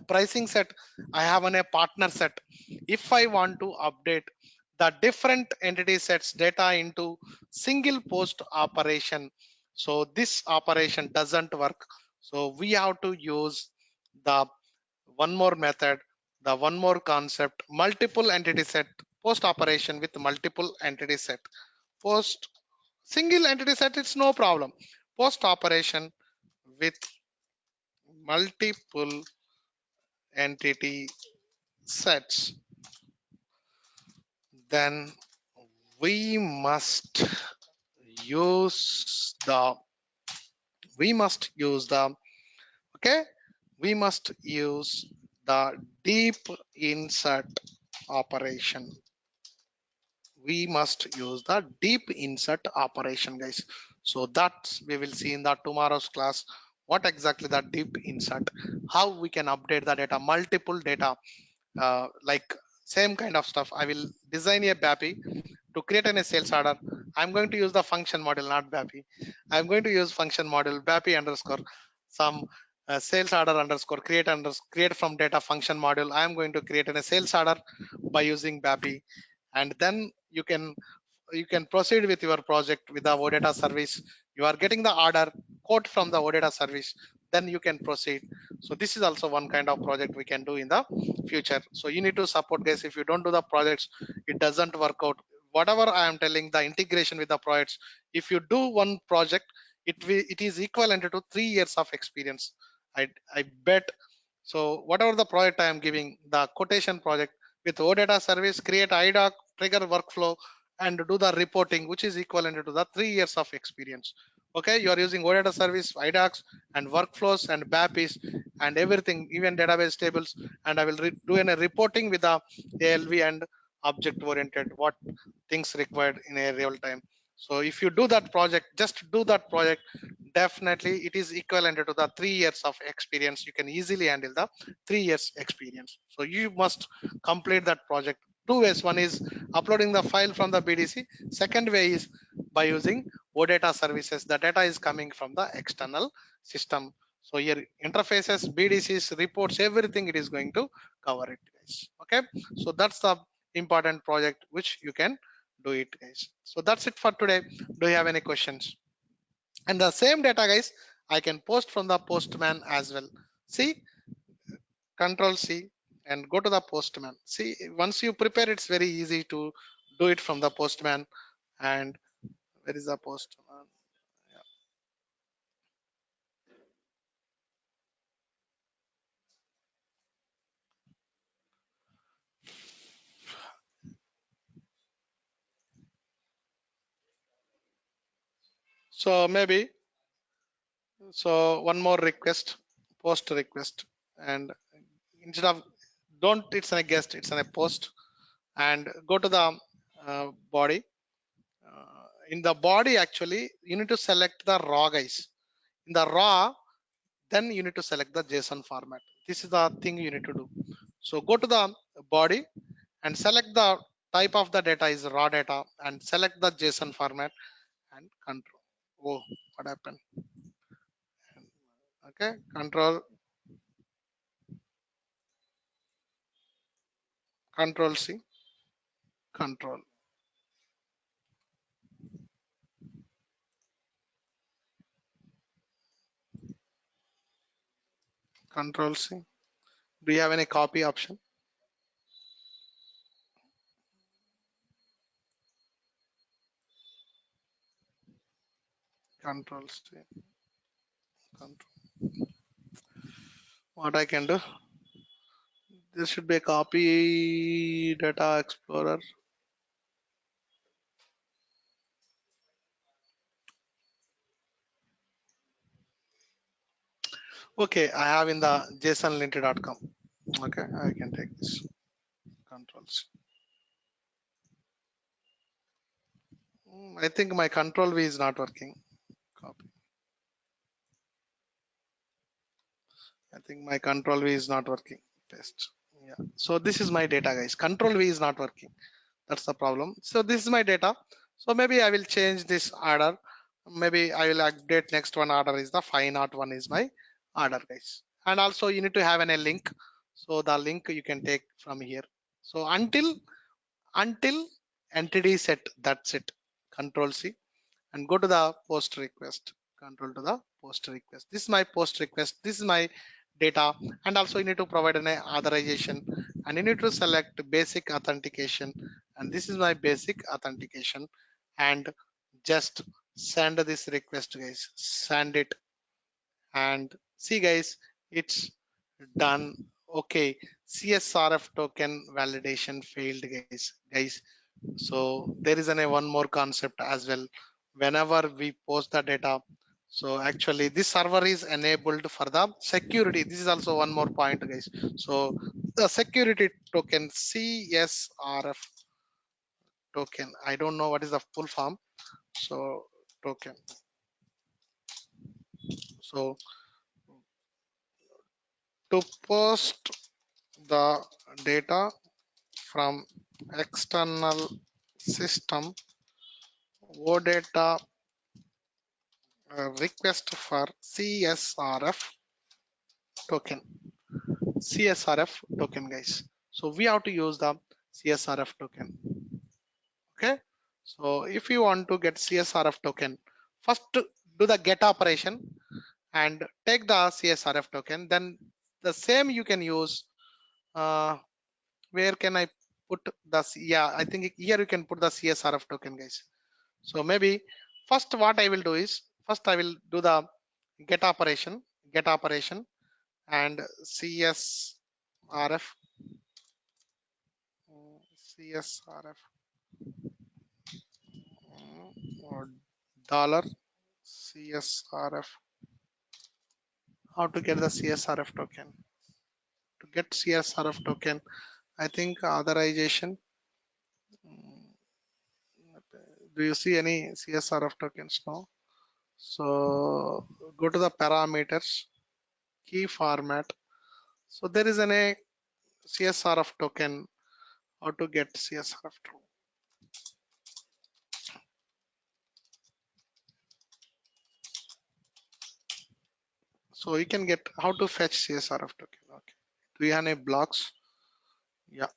pricing set, I have a partner set. If I want to update the different entity sets data into single post operation, so this operation doesn't work. So we have to use the one more method, the one more concept, multiple entity set post operation with multiple entity set. Post single entity set, it's no problem. Post operation with multiple entity sets, then we must use the okay, we must use the deep insert operation. We must use the deep insert operation, guys. So that we will see in the tomorrow's class, what exactly the deep insert, how we can update the data, multiple data, like same kind of stuff. I will design a BAPI to create a sales order. I'm going to use the function model, not BAPI. I'm going to use function model BAPI underscore some sales order underscore create from data function model. I'm going to create a sales order by using BAPI, and then you can proceed with your project with the OData service. You are getting the order quote from the OData service, then you can proceed. So this is also one kind of project we can do in the future. So you need to support, guys. If you don't do the projects, it doesn't work out. Whatever I am telling, the integration with the projects, if you do one project, it is equivalent to 3 years of experience. I bet. So whatever the project I am giving, the quotation project with OData service, create IDOC, trigger workflow, and do the reporting, which is equivalent to the 3 years of experience. Okay, you are using OData service, IDOCs, and workflows and BAPIs and everything, even database tables. And I will do a reporting with the ALV and object oriented, what things required in a real time. So if you do that project, just do that project, definitely it is equivalent to the 3 years of experience. You can easily handle the 3 years experience. So you must complete that project. Two ways: one is uploading the file from the BDC, second way is by using OData services. The data is coming from the external system. So here interfaces, BDCs, reports, everything it is going to cover it, guys. Okay, so that's the important project which you can do it, guys. So that's it for today. Do you have any questions? And the same data, guys, I can post from the Postman as well. See, Control C and go to the Postman. See, once you prepare, it's very easy to do it from the Postman. And where is the post? Yeah. So maybe, so one more request, post request, and instead of, don't, it's a guest, it's a post, and go to the body. In the body, actually, you need to select the raw, guys. In the raw, then you need to select the JSON format. This is the thing you need to do. So go to the body and select the type of the data is raw data, and select the JSON format and control. Oh, what happened? Okay, control C, control C. Do you have any copy option? Control C, control. What I can do? There should be a copy data explorer. Okay, I have in the jsonlint.com. Okay, I can take this. Controls. I think my control V is not working. Copy. I think my control V is not working. Paste. Yeah. So this is my data, guys. Control V is not working. That's the problem. So this is my data. So maybe I will change this order. Maybe I will update next one order is the 501 is my order, guys. And also you need to have a link. So the link you can take from here. So until entity set, that's it. Control C and go to the post request. Control to the post request. This is my post request. This is my data. And also you need to provide an authorization, and you need to select basic authentication. And this is my basic authentication, and just send this request, guys. Send it and see, guys, it's done. Okay, CSRF token validation failed, guys. So there is one more concept as well. Whenever we post the data, so actually this server is enabled for the security. This is also one more point, guys. So the security token, CSRF token, I don't know what is the full form. So token. So to post the data from external system, OData request for CSRF token. CSRF token, guys. So we have to use the CSRF token. Okay. So if you want to get CSRF token, first do the get operation and take the CSRF token. Then the same you can use. Where can I put the? Yeah, I think here you can put the CSRF token, guys. So maybe first what I will do is, first I will do the get operation, and CSRF, CSRF or dollar CSRF. How to get the CSRF token? To get CSRF token, I think authorization. Do you see any CSRF tokens now? So go to the parameters, key format. So there is a CSRF token. How to get CSRF token? So you can get how to fetch CSRF token. Okay. Do you have any blocks? Yeah.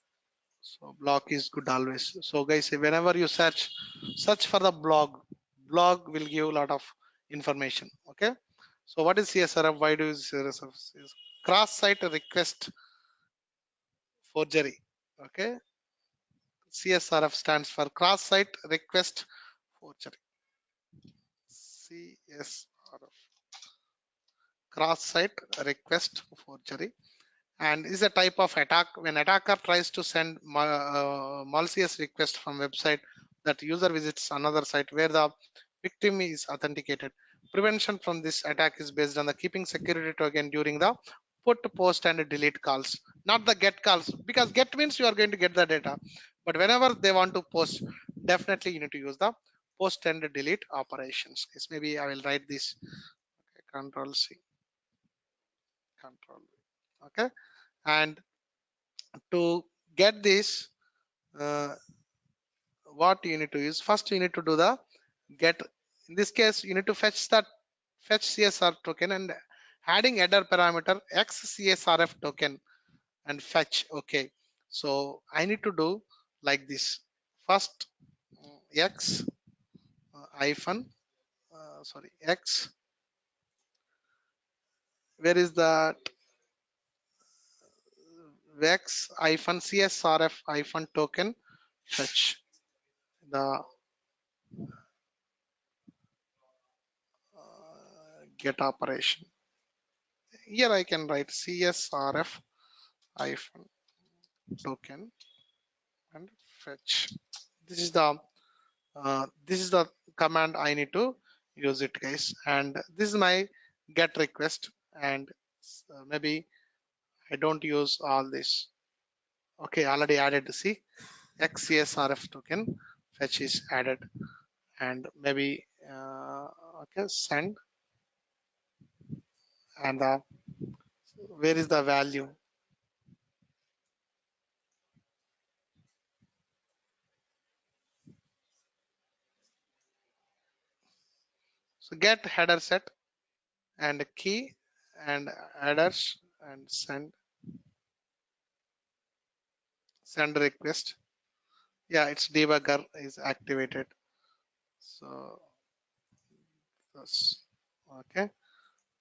So block is good always. So guys, whenever you search for the blog will give a lot of information. Okay. So what is CSRF? Why do you CSRF? Cross-site request forgery. Okay. CSRF stands for cross-site request forgery. CSRF, cross-site request forgery, and is a type of attack when attacker tries to send malicious request from website that user visits another site where the victim is authenticated. Prevention from this attack is based on the keeping security token during the put, post, and delete calls, not the get calls, because get means you are going to get the data, but whenever they want to post, definitely you need to use the post and delete operations. Yes, maybe I will write this. Okay, control C, control V. Okay, and to get this, uh, what you need to use, first you need to do the get. In this case you need to fetch CSR token and adding header parameter x CSRF token and fetch. Okay, so I need to do like this. First, x hyphen sorry, x, where is that, x hyphen CSRF hyphen token fetch the get operation. Here I can write CSRF hyphen token and fetch. This is the command I need to use it, guys. And this is my get request, and maybe I don't use all this. Okay, already added. See, XCSRF token fetch is added, and maybe okay, send, and where is the value? So get header set and key and headers and send request. Yeah, it's debugger is activated. So that's okay.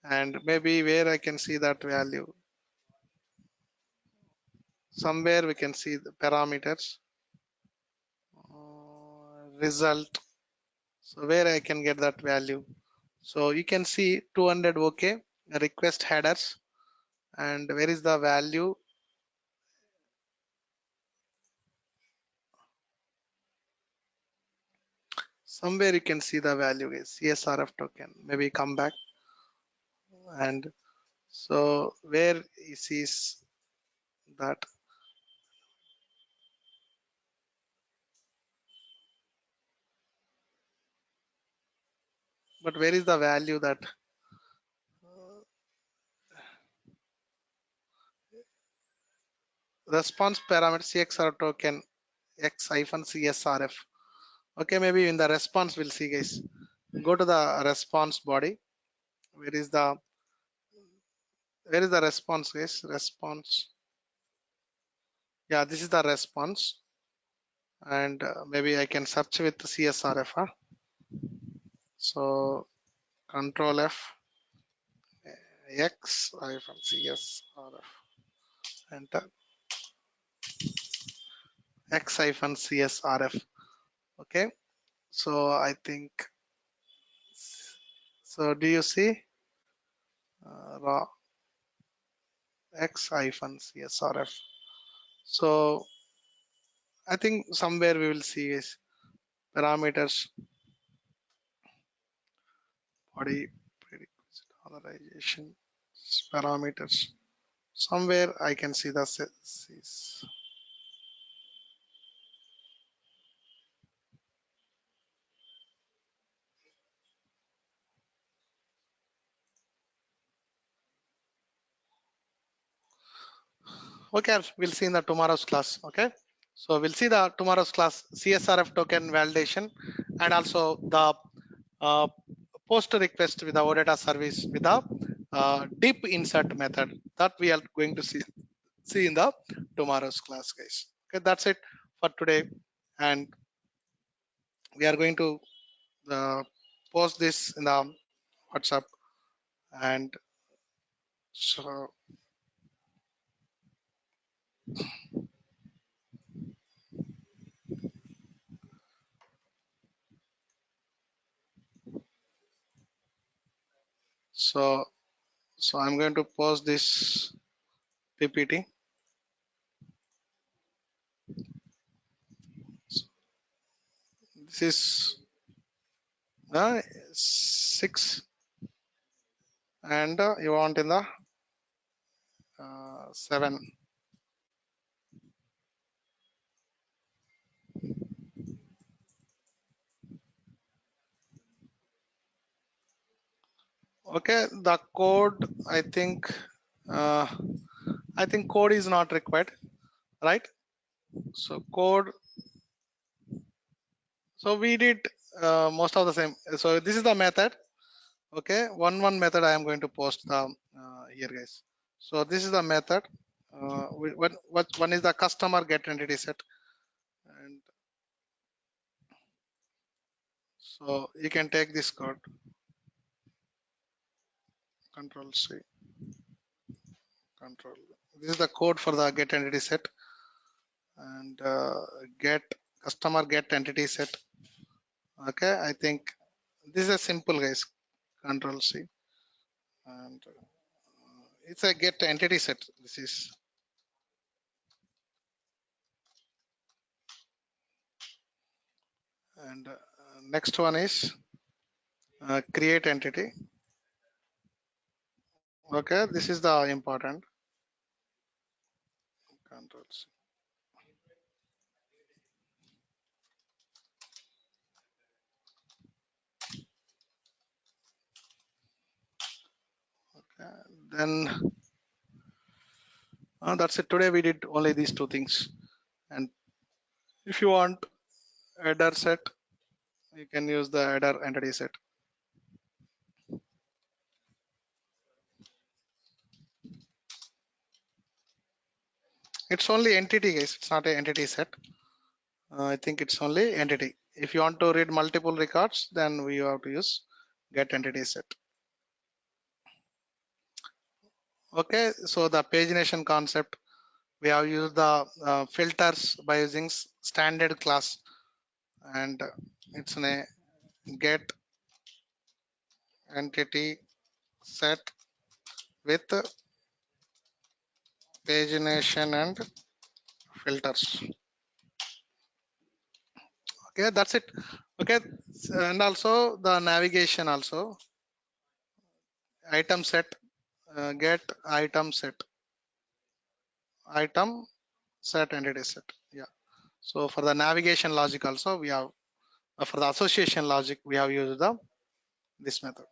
And maybe where I can see that value, somewhere we can see the parameters, result. So where I can get that value. So you can see 200 okay, request headers, and where is the value? Somewhere you can see the value is CSRF token. Maybe come back, and so where he sees that, but where is the value that response parameter CXR token X hyphen CSRF. Okay, maybe in the response we'll see, guys. Go to the response body. Where is the response, guys? Response. Yeah, this is the response, and maybe I can search with CSRF. Huh? So control F, X hyphen CSRF, enter X hyphen CSRF. Okay, so I think, so do you see raw X hyphen CSRF? So I think somewhere we will see is parameters, body prerequisite authorization parameters. Somewhere I can see the okay, we'll see in the tomorrow's class. Okay, so we'll see the tomorrow's class CSRF token validation, and also the uh, post request with the OData service with the deep insert method that we are going to see in the tomorrow's class, guys. Okay, that's it for today, and we are going to post this in the WhatsApp, and so So I'm going to post this PPT. This is 6, and you want in the 7. Okay, the code, I think code is not required, right? So code, so we did most of the same. So this is the method. Okay, one method I am going to post the here, guys. So this is the method. What one is the customer get entity set, and so you can take this code, Control C, Control. This is the code for the get entity set, and get customer get entity set. Okay, I think this is a simple, guys. Control C, and it's a get entity set. This is, and next one is create entity. Okay, this is the important. Control C. Okay, then that's it. Today we did only these two things. And if you want header set, you can use the header entity set. It's only entity, guys. It's not an entity set. I think it's only entity. If you want to read multiple records, then we have to use get entity set. Okay, so the pagination concept, we have used the filters by using standard class, and it's a get entity set with pagination and filters. Okay, that's it. Okay, and also the navigation also, item set, get item set entity set. Yeah, so for the navigation logic also we have, for the association logic we have used the this method.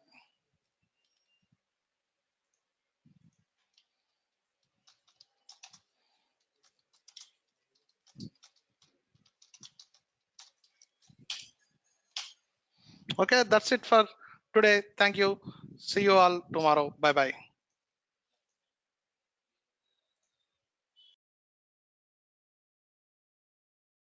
Okay, that's it for today. Thank you. See you all tomorrow. Bye bye.